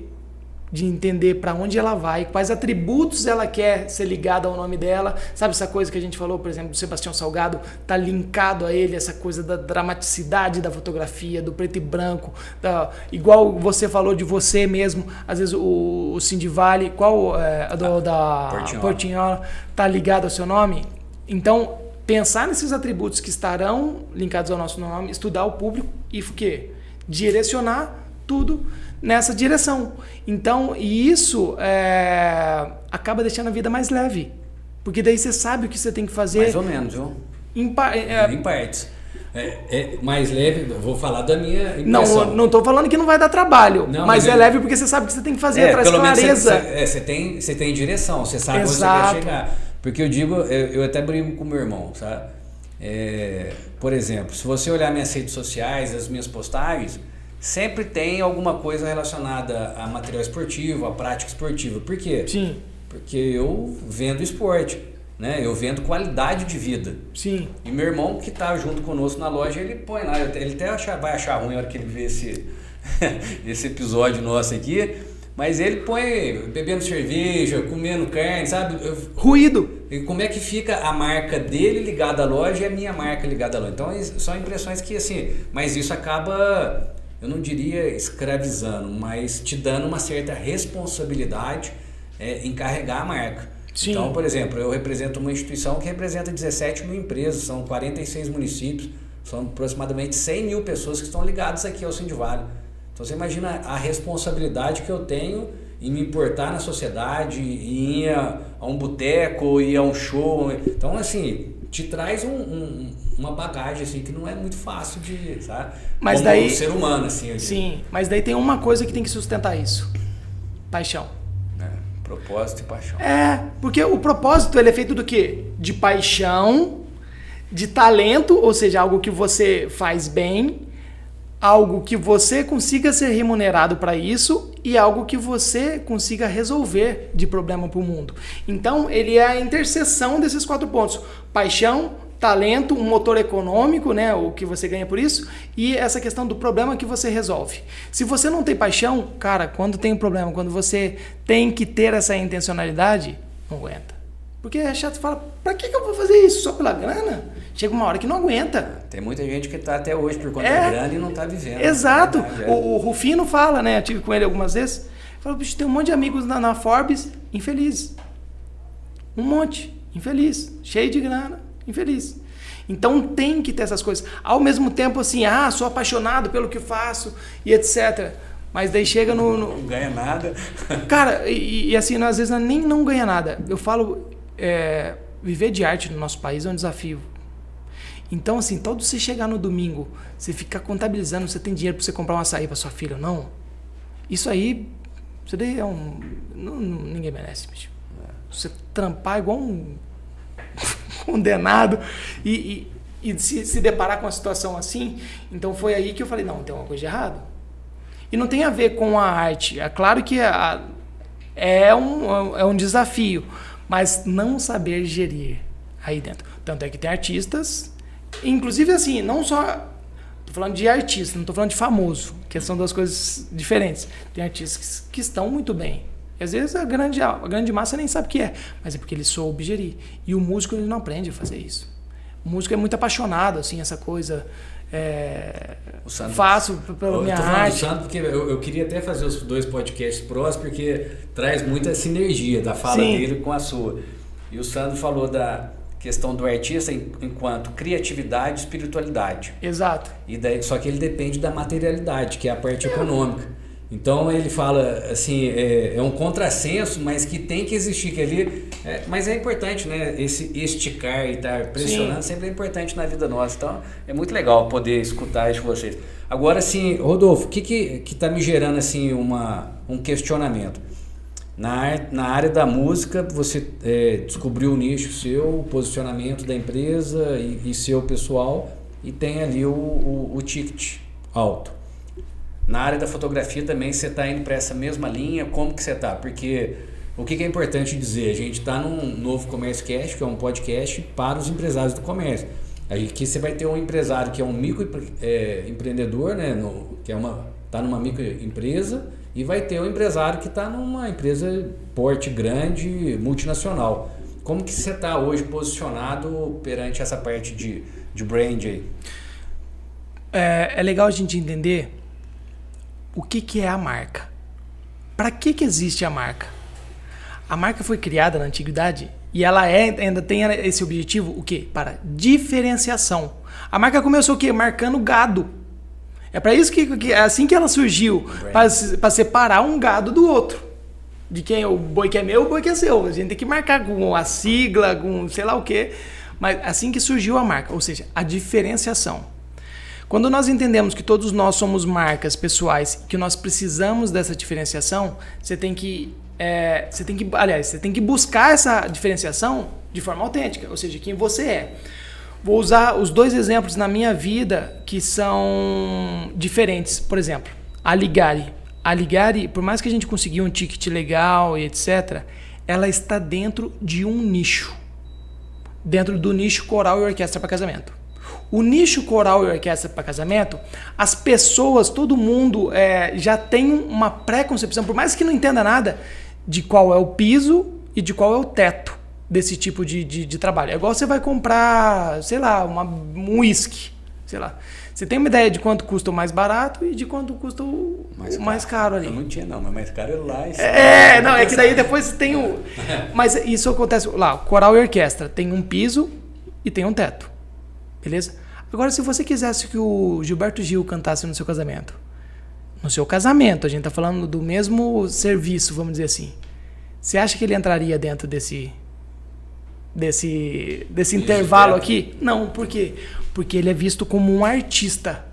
de entender para onde ela vai, quais atributos ela quer ser ligada ao nome dela. Sabe essa coisa que a gente falou, por exemplo, do Sebastião Salgado, tá linkado a ele, essa coisa da dramaticidade da fotografia, do preto e branco, igual você falou de você mesmo, às vezes o Cindy Vale, da Portinhola, tá ligado ao seu nome. Então, pensar nesses atributos que estarão linkados ao nosso nome, estudar o público e o quê? Direcionar tudo nessa direção. Então, e isso acaba deixando a vida mais leve. Porque daí você sabe o que você tem que fazer. Mais ou menos, viu? Em partes. Mais leve, vou falar da minha impressão. Não estou falando que não vai dar trabalho, mas é leve porque você sabe o que você tem que fazer, traz clareza. Você tem direção, você sabe onde você quer chegar. Porque eu digo, eu até brigo com meu irmão, sabe? Por exemplo, se você olhar minhas redes sociais, as minhas postagens, sempre tem alguma coisa relacionada a material esportivo, a prática esportiva. Por quê? Sim. Porque eu vendo esporte, né? Eu vendo qualidade de vida. Sim. E meu irmão, que está junto conosco na loja, ele põe lá, ele até vai achar ruim na hora que ele vê esse episódio nosso aqui, mas ele põe bebendo cerveja, comendo carne, sabe? Ruído. E como é que fica a marca dele ligada à loja e a minha marca ligada à loja? Então, são impressões que, assim, mas isso acaba, eu não diria escravizando, mas te dando uma certa responsabilidade em carregar a marca. Sim. Então, por exemplo, eu represento uma instituição que representa 17 mil empresas, são 46 municípios, são aproximadamente 100 mil pessoas que estão ligadas aqui ao Cindy Vale. Então você imagina a responsabilidade que eu tenho em me importar na sociedade, em ir a um boteco, ir a um show. Então, assim, te traz uma bagagem assim, que não é muito fácil de, sabe? Mas como daí, um ser humano, assim. Sim, mas daí tem uma coisa que tem que sustentar isso. Paixão. Propósito e paixão. Porque o propósito ele é feito do quê? De paixão, de talento, ou seja, algo que você faz bem, algo que você consiga ser remunerado para isso e algo que você consiga resolver de problema para o mundo. Então, ele é a interseção desses 4 pontos. Paixão, talento, um motor econômico, né, o que você ganha por isso, e essa questão do problema que você resolve. Se você não tem paixão, cara, quando tem um problema, quando você tem que ter essa intencionalidade, não aguenta. Porque é chato, você fala, pra que eu vou fazer isso? Só pela grana? Chega uma hora que não aguenta. Tem muita gente que está até hoje por conta da grana e não está vivendo. Exato. O Rufino fala, né, eu tive com ele algumas vezes, fala, bicho, tem um monte de amigos na Forbes infelizes. Um monte, infeliz, cheio de grana, infeliz. Então tem que ter essas coisas. Ao mesmo tempo assim, sou apaixonado pelo que faço e etc. Mas daí chega no... Não ganha nada. Cara, e assim, às vezes nem não ganha nada. Eu falo, viver de arte no nosso país é um desafio. Então assim, todo você chegar no domingo, você ficar contabilizando, você tem dinheiro para você comprar um açaí para sua filha ou não, isso aí daí é ninguém merece, bicho. Você trampar igual um condenado e se deparar com uma situação assim, então foi aí que eu falei, não, tem uma coisa de errado. E não tem a ver com a arte. É claro que é um desafio, mas não saber gerir aí dentro. Tanto é que tem artistas, inclusive assim, não só... Tô falando de artista, não tô falando de famoso, que são 2 coisas diferentes. Tem artistas que estão muito bem. E às vezes a grande massa nem sabe o que é, mas é porque ele soube gerir. E o músico ele não aprende a fazer isso. O músico é muito apaixonado, assim, essa coisa... faço pela minha arte. Do Sandro porque eu queria até fazer os 2 podcasts próximos, porque traz muita sinergia da fala dele com a sua. E o Sandro falou da questão do artista enquanto criatividade e espiritualidade. Exato. E daí, só que ele depende da materialidade, que é a parte econômica. Então ele fala assim, é um contrassenso, mas que tem que existir, que ali, mas é importante, né? Esse esticar e estar pressionando sempre é importante na vida nossa. Então é muito legal poder escutar isso de vocês. Agora assim, Rodolfo, o que está me gerando assim um questionamento? Na área da música, você descobriu o nicho seu, o posicionamento da empresa e seu pessoal, e tem ali o ticket alto. Na área da fotografia também você está indo para essa mesma linha, como que você está? Porque o que é importante dizer? A gente está num novo Comércio Cast, que é um podcast para os empresários do comércio. Aqui você vai ter um empresário que é um microempreendedor, né, que é uma está numa microempresa e vai ter o empresário que está numa empresa porte grande, multinacional. Como que você está hoje posicionado perante essa parte de brand aí? É legal a gente entender o que é a marca. Para que existe a marca? A marca foi criada na antiguidade e ela ainda tem esse objetivo, o quê? Para diferenciação. A marca começou o quê? Marcando gado. É para isso que é assim que ela surgiu, para separar um gado do outro. De quem o boi que é meu, o boi que é seu. A gente tem que marcar com a sigla, com sei lá o quê. Mas assim que surgiu a marca, ou seja, a diferenciação. Quando nós entendemos que todos nós somos marcas pessoais, que nós precisamos dessa diferenciação, você tem que buscar essa diferenciação de forma autêntica, ou seja, quem você é. Vou usar os 2 exemplos na minha vida que são diferentes. Por exemplo, a Ligari. A Ligari, por mais que a gente conseguiu um ticket legal e etc., ela está dentro de um nicho. Dentro do nicho coral e orquestra para casamento. O nicho coral e orquestra para casamento, as pessoas, todo mundo já tem uma pré-concepção, por mais que não entenda nada, de qual é o piso e de qual é o teto desse tipo de trabalho. É igual você vai comprar, sei lá, um whisky, sei lá. Você tem uma ideia de quanto custa o mais barato e de quanto custa o mais caro ali. Eu não tinha não, mas mais caro é lá. É que daí depois tem o... Mas isso acontece lá, coral e orquestra tem um piso e tem um teto. Beleza? Agora, se você quisesse que o Gilberto Gil cantasse no seu casamento, a gente tá falando do mesmo serviço, vamos dizer assim, você acha que ele entraria dentro desse intervalo aqui? Não, por quê? Porque ele é visto como um artista,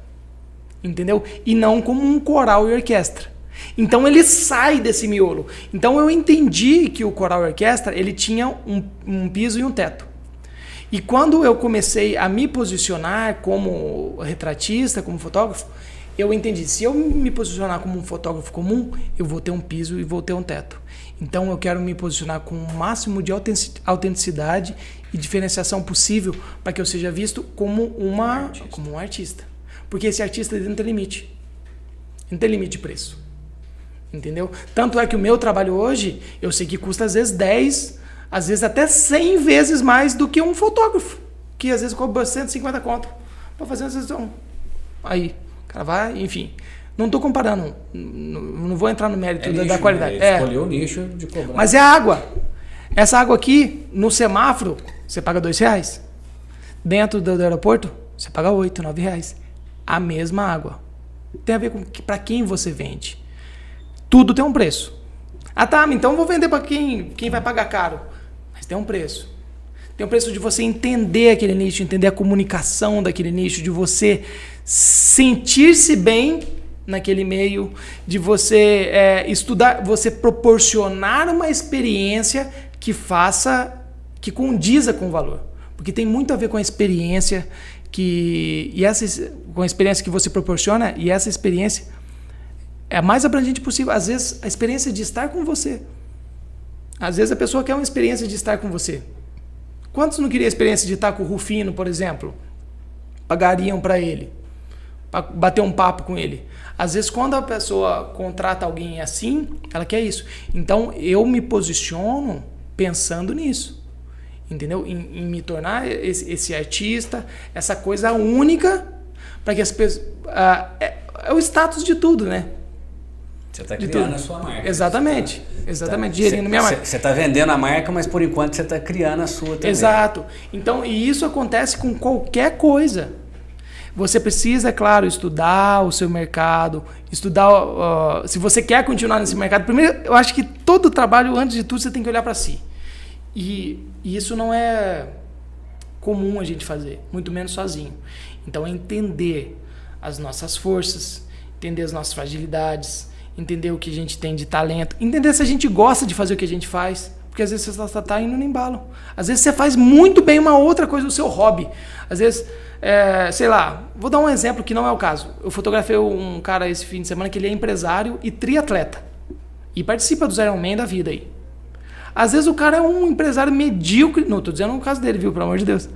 entendeu? E não como um coral e orquestra. Então ele sai desse miolo. Então eu entendi que o coral e orquestra ele tinha um piso e um teto. E quando eu comecei a me posicionar como retratista, como fotógrafo, eu entendi, se eu me posicionar como um fotógrafo comum, eu vou ter um piso e vou ter um teto. Então eu quero me posicionar com o máximo de autenticidade e diferenciação possível para que eu seja visto como um artista. Porque esse artista ele não tem limite. Não tem limite de preço. Entendeu? Tanto é que o meu trabalho hoje, eu sei que custa às vezes 10, às vezes até 100 vezes mais do que um fotógrafo, que às vezes cobra 150 conto para fazer uma sessão. Aí, o cara vai, enfim. Não estou comparando, não vou entrar no mérito da qualidade. Escolheu o nicho de cobrar. Mas é água. Essa água aqui, no semáforo, você paga R$2. Dentro do aeroporto, você paga R$8, R$9. A mesma água. Tem a ver com para quem você vende. Tudo tem um preço. Ah tá, então vou vender para quem vai pagar caro. Mas tem um preço. Tem o preço de você entender aquele nicho, entender a comunicação daquele nicho, de você sentir-se bem naquele meio, de você estudar, você proporcionar uma experiência que condiza com o valor. Porque tem muito a ver com a experiência com a experiência que você proporciona, e essa experiência é a mais abrangente possível. Às vezes, a experiência de estar com você. Às vezes a pessoa quer uma experiência de estar com você. Quantos não queriam a experiência de estar com o Rufino, por exemplo? Pagariam para ele, para bater um papo com ele. Às vezes, quando a pessoa contrata alguém assim, ela quer isso. Então, eu me posiciono pensando nisso. Entendeu? Em me tornar esse artista, essa coisa única, para que as pessoas... é o status de tudo, né? Você está criando a sua marca. Exatamente. Exatamente, gerindo minha marca. Você está vendendo a marca, mas por enquanto você está criando a sua também. Exato. Então, e isso acontece com qualquer coisa. Você precisa, é claro, estudar o seu mercado, estudar... se você quer continuar nesse mercado, primeiro, eu acho que todo trabalho, antes de tudo, você tem que olhar para si. E isso não é comum a gente fazer, muito menos sozinho. Então, é entender as nossas forças, entender as nossas fragilidades, entender o que a gente tem de talento, entender se a gente gosta de fazer o que a gente faz, porque às vezes você está indo no embalo. Às vezes você faz muito bem uma outra coisa do seu hobby. Às vezes, sei lá, vou dar um exemplo que não é o caso. Eu fotografei um cara esse fim de semana que ele é empresário e triatleta. E participa dos Ironman da vida aí. Às vezes o cara é um empresário medíocre, não estou dizendo o caso dele, viu, pelo amor de Deus.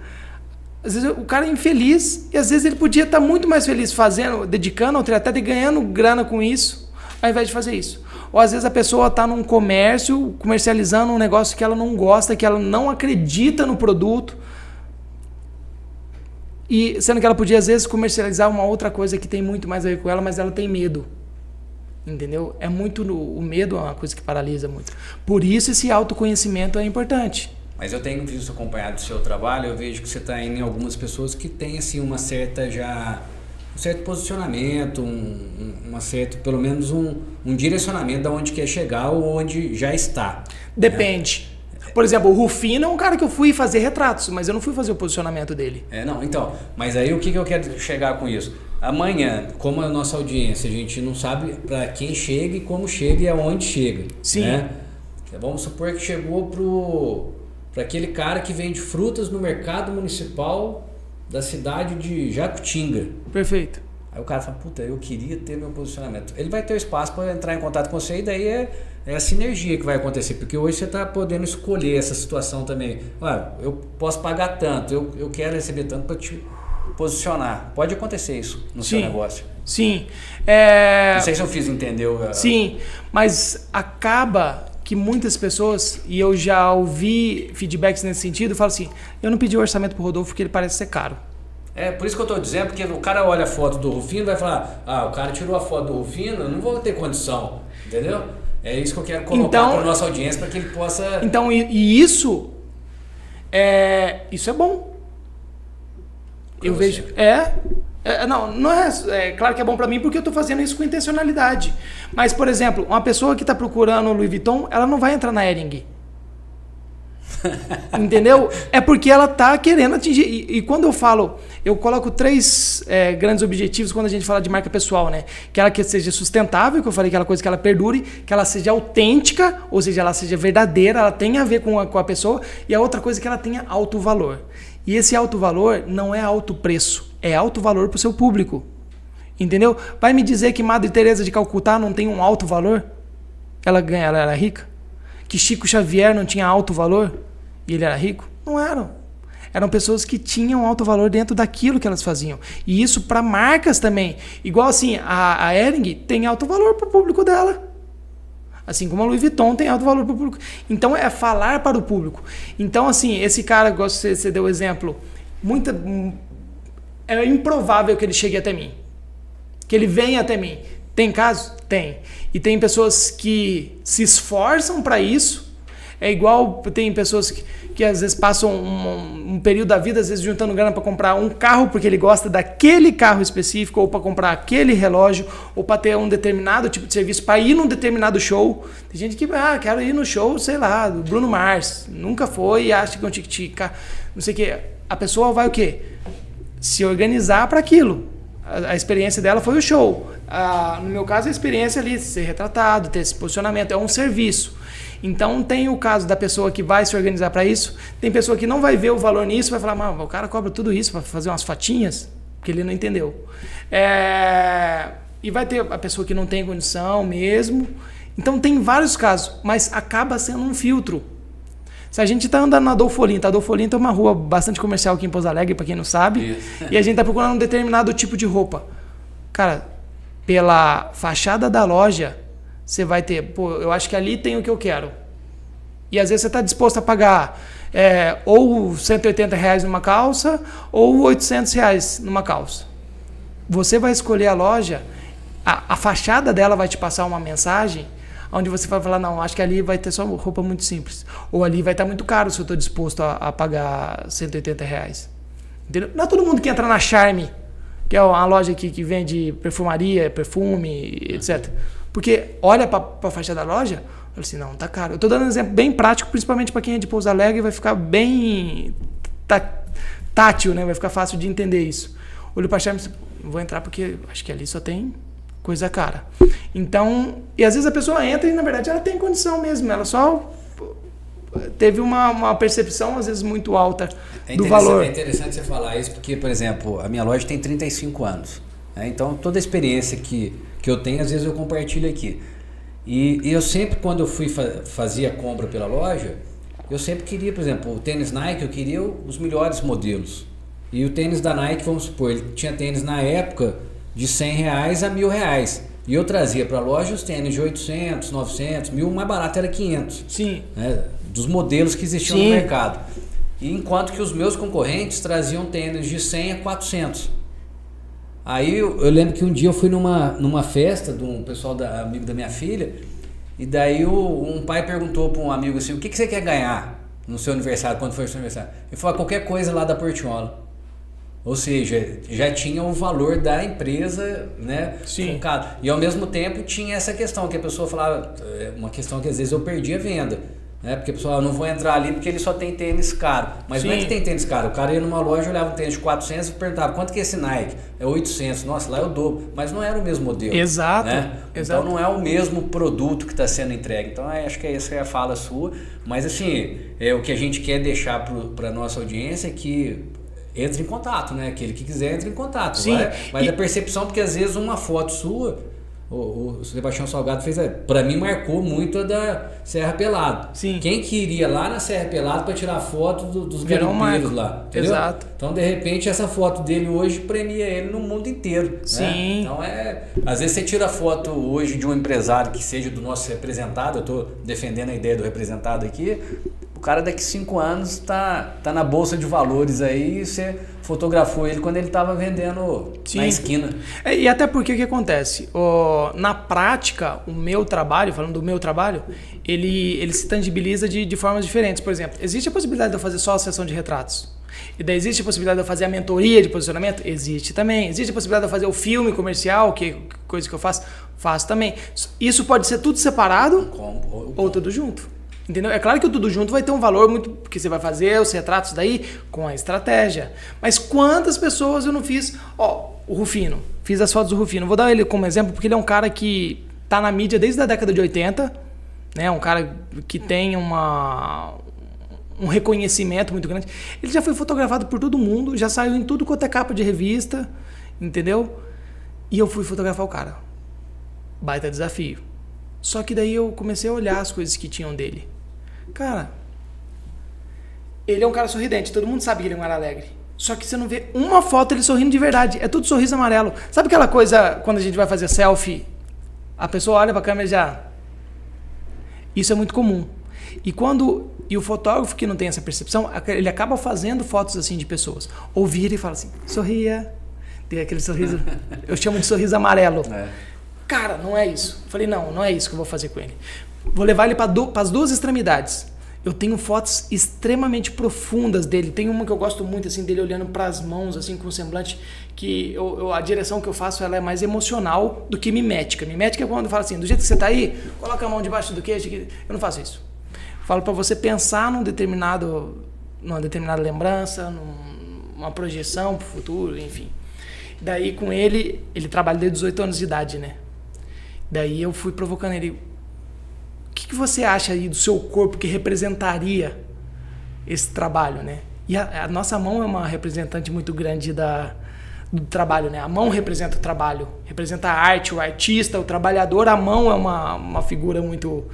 Às vezes o cara é infeliz e às vezes ele podia estar muito mais feliz fazendo, dedicando ao triatleta e ganhando grana com isso, ao invés de fazer isso. Ou às vezes a pessoa está num comércio, comercializando um negócio que ela não gosta, que ela não acredita no produto, e sendo que ela podia às vezes comercializar uma outra coisa que tem muito mais a ver com ela, mas ela tem medo. Entendeu? É muito o medo é uma coisa que paralisa muito. Por isso esse autoconhecimento é importante. Mas eu tenho visto acompanhado o seu trabalho, eu vejo que você está indo em algumas pessoas que têm assim um certo posicionamento, uma certa, pelo menos um direcionamento de onde quer chegar ou onde já está. Depende. Né? Por exemplo, o Rufino é um cara que eu fui fazer retratos, mas eu não fui fazer o posicionamento dele. Então, mas aí o que eu quero chegar com isso? Amanhã, como a nossa audiência, a gente não sabe para quem chega e como chega e aonde chega. Sim. Né? Vamos supor que chegou para aquele cara que vende frutas no mercado municipal da cidade de Jacutinga. Perfeito. Aí o cara fala, puta, eu queria ter meu posicionamento. Ele vai ter o espaço para entrar em contato com você e daí é a sinergia que vai acontecer, porque hoje você está podendo escolher essa situação também. Eu posso pagar tanto, eu quero receber tanto para te posicionar. Pode acontecer isso no seu negócio. Sim. Não sei se eu fiz entender. Sim, mas acaba que muitas pessoas, e eu já ouvi feedbacks nesse sentido, falam assim, eu não pedi o orçamento pro Rodolfo porque ele parece ser caro. Por isso que eu estou dizendo, porque o cara olha a foto do Rufino e vai falar, o cara tirou a foto do Rufino, eu não vou ter condição, entendeu? É isso que eu quero colocar para a nossa audiência, para que ele possa... Então, isso é bom. Eu vejo... claro que é bom para mim porque eu estou fazendo isso com intencionalidade. Mas, por exemplo, uma pessoa que está procurando o Louis Vuitton, ela não vai entrar na Hering. Entendeu? É porque ela está querendo atingir. E quando eu falo, eu coloco 3 grandes objetivos quando a gente fala de marca pessoal, né? Que ela que seja sustentável, que eu falei, aquela coisa que ela perdure, que ela seja autêntica, ou seja, ela seja verdadeira, ela tenha a ver com a pessoa, e a outra coisa é que ela tenha alto valor. E esse alto valor não é alto preço, é alto valor para o seu público. Entendeu? Vai me dizer que Madre Teresa de Calcutá não tem um alto valor? Ela era rica? Que Chico Xavier não tinha alto valor? E ele era rico? Não eram. Eram pessoas que tinham alto valor dentro daquilo que elas faziam. E isso para marcas também. Igual assim, a Hering tem alto valor para o público dela. Assim como a Louis Vuitton tem alto valor para o público. Então é falar para o público. Então assim, esse cara, você deu o exemplo, é improvável que ele chegue até mim. Que ele venha até mim. Tem casos? Tem. E tem pessoas que se esforçam para isso. É igual, tem pessoas que às vezes passam um período da vida, às vezes juntando grana para comprar um carro porque ele gosta daquele carro específico, ou para comprar aquele relógio, ou para ter um determinado tipo de serviço, para ir num determinado show. Tem gente que, quero ir no show, sei lá, do Bruno Mars. Nunca foi e acha que é um tic-tic, não sei o quê. A pessoa vai o quê? Se organizar para aquilo. A experiência dela foi o show. No meu caso, a experiência ali, ser retratado, ter esse posicionamento, é um serviço. Então tem o caso da pessoa que vai se organizar para isso, tem pessoa que não vai ver o valor nisso, vai falar, o cara cobra tudo isso para fazer umas fotinhas, porque ele não entendeu. E vai ter a pessoa que não tem condição mesmo. Então tem vários casos, mas acaba sendo um filtro. Se a gente está andando na Adolfo Olinto, a Adolfo Olinto é uma rua bastante comercial aqui em Pouso Alegre, para quem não sabe, e a gente está procurando um determinado tipo de roupa. Cara, pela fachada da loja, você vai ter, eu acho que ali tem o que eu quero. E às vezes você está disposto a pagar ou R$180 numa calça ou R$800 numa calça. Você vai escolher a loja, a fachada dela vai te passar uma mensagem onde você vai falar, não, acho que ali vai ter só roupa muito simples. Ou ali vai estar muito caro se eu estou disposto a pagar R$180. Entendeu? Não é todo mundo que entra na Charme, que é uma loja que vende perfumaria, perfume, etc. Porque olha para a faixa da loja, fala assim, não, tá caro. Eu estou dando um exemplo bem prático, principalmente para quem é de Pouso Alegre, vai ficar bem tátil, né? Vai ficar fácil de entender isso. Olho para a Charme, vou entrar porque acho que ali só tem coisa cara. Então, e às vezes a pessoa entra e na verdade ela tem condição mesmo, ela só teve uma percepção às vezes muito alta do valor. É interessante você falar isso porque, por exemplo, a minha loja tem 35 anos. Né? Então, toda a experiência que eu tenho, às vezes eu compartilho aqui. E eu sempre, quando eu fazia a compra pela loja, eu sempre queria, por exemplo, o tênis Nike, eu queria os melhores modelos. E o tênis da Nike, vamos supor, ele tinha tênis na época de R$100 a R$1.000. E eu trazia para a loja os tênis de 800, 900, 1.000, o mais barato era 500. Sim. Né, dos modelos que existiam Sim. no mercado. E enquanto que os meus concorrentes traziam tênis de 100 a 400. Aí eu lembro que um dia eu fui numa festa de um pessoal amigo da minha filha, e daí um pai perguntou para um amigo assim, o que você quer ganhar no seu aniversário, quando foi o seu aniversário? Ele falou, qualquer coisa lá da Portiola. Ou seja, já tinha o valor da empresa, né? Sim. Focado. E ao mesmo tempo tinha essa questão, que a pessoa falava, uma questão que às vezes eu perdi a venda. Né? Porque a pessoa, não vou entrar ali porque ele só tem tênis caro. Mas Sim. não é que tem tênis caro. O cara ia numa loja, olhava um tênis de 400 e perguntava, quanto que é esse Nike? É 800. Nossa, lá eu dobro. Mas não era o mesmo modelo. Exato. Né? Exato. Então não é o mesmo produto que está sendo entregue. Então acho que essa é a fala sua. Mas assim, o que a gente quer deixar para a nossa audiência é que entre em contato, né? Aquele que quiser entre em contato. Sim. Vai da percepção, porque às vezes uma foto sua, o Sebastião Salgado fez, para mim marcou muito a da Serra Pelado. Sim. Quem que iria lá na Serra Pelado para tirar foto dos Virou garimpeiros lá, entendeu? Exato. Então de repente essa foto dele hoje premia ele no mundo inteiro. Sim. Né? Então às vezes você tira foto hoje de um empresário que seja do nosso representado, eu estou defendendo a ideia do representado aqui. O cara daqui 5 anos tá na bolsa de valores aí, e você fotografou ele quando ele estava vendendo Sim. na esquina. E até porque o que acontece? Na prática, o meu trabalho, falando do meu trabalho, ele se tangibiliza de formas diferentes. Por exemplo, existe a possibilidade de eu fazer só a sessão de retratos. E daí existe a possibilidade de eu fazer a mentoria de posicionamento? Existe também. Existe a possibilidade de eu fazer o filme comercial, que coisa que eu faço? Faço também. Isso pode ser tudo separado ou tudo junto. Entendeu? É claro que o tudo junto vai ter um valor muito, porque você vai fazer os retratos daí com a estratégia. Mas quantas pessoas eu não fiz? O Rufino. Fiz as fotos do Rufino. Vou dar ele como exemplo porque ele é um cara que tá na mídia desde a década de 80, né? Um cara que tem um reconhecimento muito grande. Ele já foi fotografado por todo mundo, já saiu em tudo quanto é capa de revista, entendeu? E eu fui fotografar o cara. Baita desafio. Só que daí eu comecei a olhar as coisas que tinham dele. Cara, ele é um cara sorridente, todo mundo sabe que ele é um cara alegre. Só que você não vê uma foto ele sorrindo de verdade, é tudo sorriso amarelo. Sabe aquela coisa, quando a gente vai fazer selfie, a pessoa olha pra câmera e já... Isso é muito comum. E o fotógrafo que não tem essa percepção, ele acaba fazendo fotos assim de pessoas. Ou vira e fala assim, sorria. Tem aquele sorriso, eu chamo de sorriso amarelo. Cara, não é isso. Falei, não é isso que eu vou fazer com ele. Vou levar ele para as duas extremidades. Eu tenho fotos extremamente profundas dele. Tem uma que eu gosto muito assim dele olhando para as mãos assim com um semblante que a direção que eu faço ela é mais emocional do que mimética. Mimética é quando eu falo assim, do jeito que você tá aí, coloca a mão debaixo do queixo. Eu não faço isso. Eu falo para você pensar numa determinada lembrança, numa projeção para o futuro, enfim. Daí com ele trabalha desde 18 anos de idade, né? Daí eu fui provocando ele. O que você acha aí do seu corpo que representaria esse trabalho, né? E a nossa mão é uma representante muito grande do trabalho, né? A mão representa o trabalho, representa a arte, o artista, o trabalhador. A mão é uma figura muito...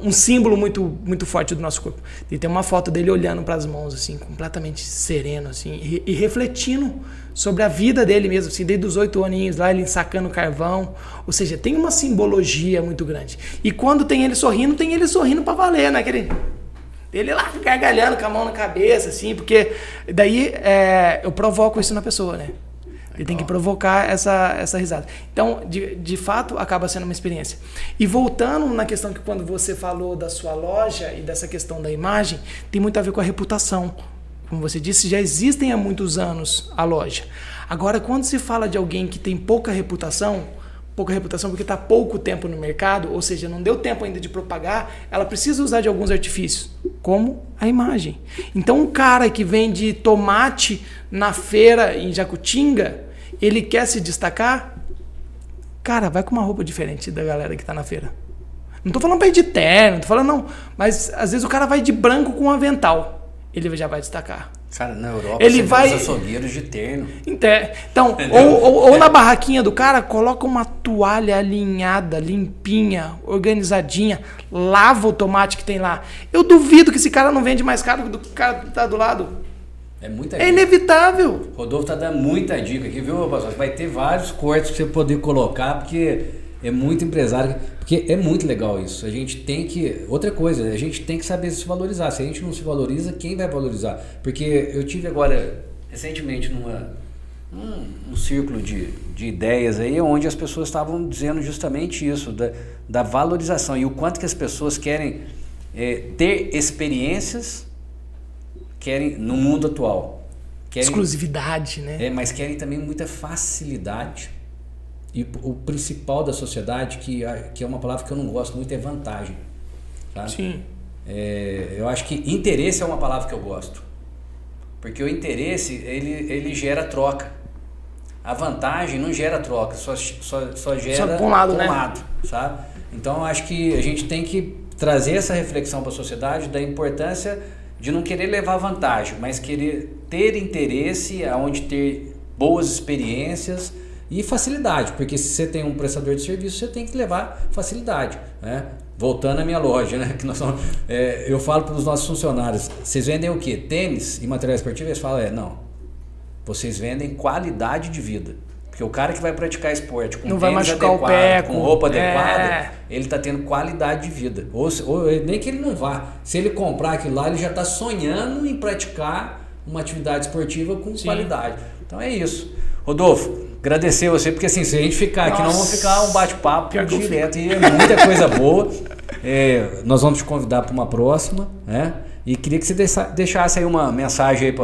um símbolo muito, muito forte do nosso corpo. E tem uma foto dele olhando para as mãos, assim, completamente sereno, assim, e refletindo sobre a vida dele mesmo, assim, desde os 8 aninhos lá, ele ensacando carvão. Ou seja, tem uma simbologia muito grande. E quando tem ele sorrindo pra valer, né? Ele lá gargalhando com a mão na cabeça, assim, porque daí eu provoco isso na pessoa, né? Ele tem que provocar essa risada. Então, de fato, acaba sendo uma experiência. E voltando na questão que quando você falou da sua loja e dessa questão da imagem, tem muito a ver com a reputação. Como você disse, já existem há muitos anos a loja. Agora, quando se fala de alguém que tem pouca reputação porque está pouco tempo no mercado, ou seja, não deu tempo ainda de propagar, ela precisa usar de alguns artifícios, como a imagem. Então, um cara que vende tomate na feira em Jacutinga, ele quer se destacar, cara, vai com uma roupa diferente da galera que está na feira. Não estou falando para ir de terno, não estou falando não, mas às vezes o cara vai de branco com um avental, ele já vai destacar. Cara, na Europa ele você vai vê os açougueiros de terno. Então, ou na barraquinha do cara, coloca uma toalha alinhada, limpinha, organizadinha, lava o tomate que tem lá. Eu duvido que esse cara não vende mais caro do que o cara que tá do lado. É muita É dica. inevitável. Rodolfo tá dando muita dica aqui, viu, pastor? Vai ter vários cortes pra você poder colocar, porque é muito empresário, porque é muito legal isso. A gente tem que... Outra coisa, a gente tem que saber se valorizar. Se a gente não se valoriza, quem vai valorizar? Porque eu tive agora, recentemente, num círculo de ideias aí, onde as pessoas estavam dizendo justamente isso, da valorização e o quanto que as pessoas querem ter experiências, querem no mundo atual. Querem, exclusividade, né? mas querem também muita facilidade. E o principal da sociedade, que é uma palavra que eu não gosto muito, é vantagem. Tá? Sim. Eu acho que interesse é uma palavra que eu gosto. Porque o interesse, ele gera troca. A vantagem não gera troca, só gera um lado, né? Sabe? Então eu acho que a gente tem que trazer essa reflexão para a sociedade da importância de não querer levar vantagem, mas querer ter interesse aonde ter boas experiências e facilidade, porque se você tem um prestador de serviço, você tem que levar facilidade, né? Voltando à minha loja, né? Que nós somos, eu falo para os nossos funcionários, vocês vendem o quê? Tênis e material esportivo? Eles falam, não, vocês vendem qualidade de vida. Porque o cara que vai praticar esporte com não tênis vai machucar adequado, o pé, com roupa adequada, ele está tendo qualidade de vida. Ou nem que ele não vá. Se ele comprar aquilo lá, ele já está sonhando em praticar uma atividade esportiva com qualidade. Então é isso. Rodolfo, agradecer você, porque assim, se a gente ficar aqui, nós vamos ficar um bate-papo direto e é muita coisa boa. Nós vamos te convidar para uma próxima, né? E queria que você deixasse aí uma mensagem aí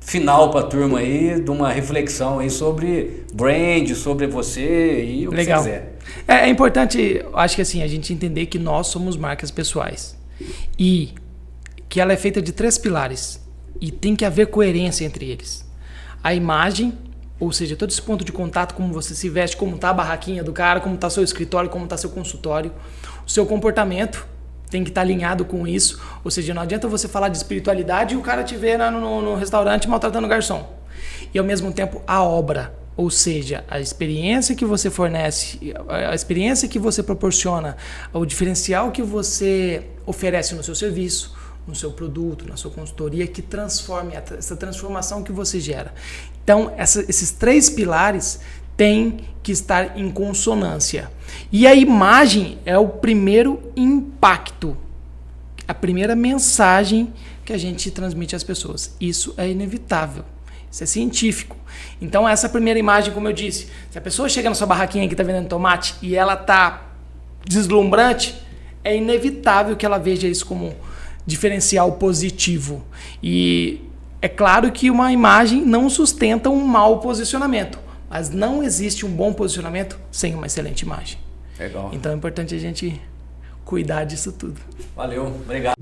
final para a turma aí, de uma reflexão aí sobre brand, sobre você e o que você quiser. É importante, acho que assim, a gente entender que nós somos marcas pessoais e que ela é feita de 3 pilares e tem que haver coerência entre eles. A imagem, ou seja, todo esse ponto de contato, como você se veste, como está a barraquinha do cara, como está seu escritório, como está seu consultório, o seu comportamento tem que estar alinhado com isso, ou seja, não adianta você falar de espiritualidade e o cara te ver no restaurante maltratando o garçom. E ao mesmo tempo a obra, ou seja, a experiência que você fornece, a experiência que você proporciona, o diferencial que você oferece no seu serviço, no seu produto, na sua consultoria, que transforme, essa transformação que você gera. Então, esses 3 pilares têm que estar em consonância. E a imagem é o primeiro impacto, a primeira mensagem que a gente transmite às pessoas. Isso é inevitável, isso é científico. Então essa primeira imagem, como eu disse, se a pessoa chega na sua barraquinha que está vendendo tomate e ela está deslumbrante, é inevitável que ela veja isso como diferencial positivo. E é claro que uma imagem não sustenta um mau posicionamento, mas não existe um bom posicionamento sem uma excelente imagem. Legal. Então é importante a gente cuidar disso tudo. Valeu, obrigado.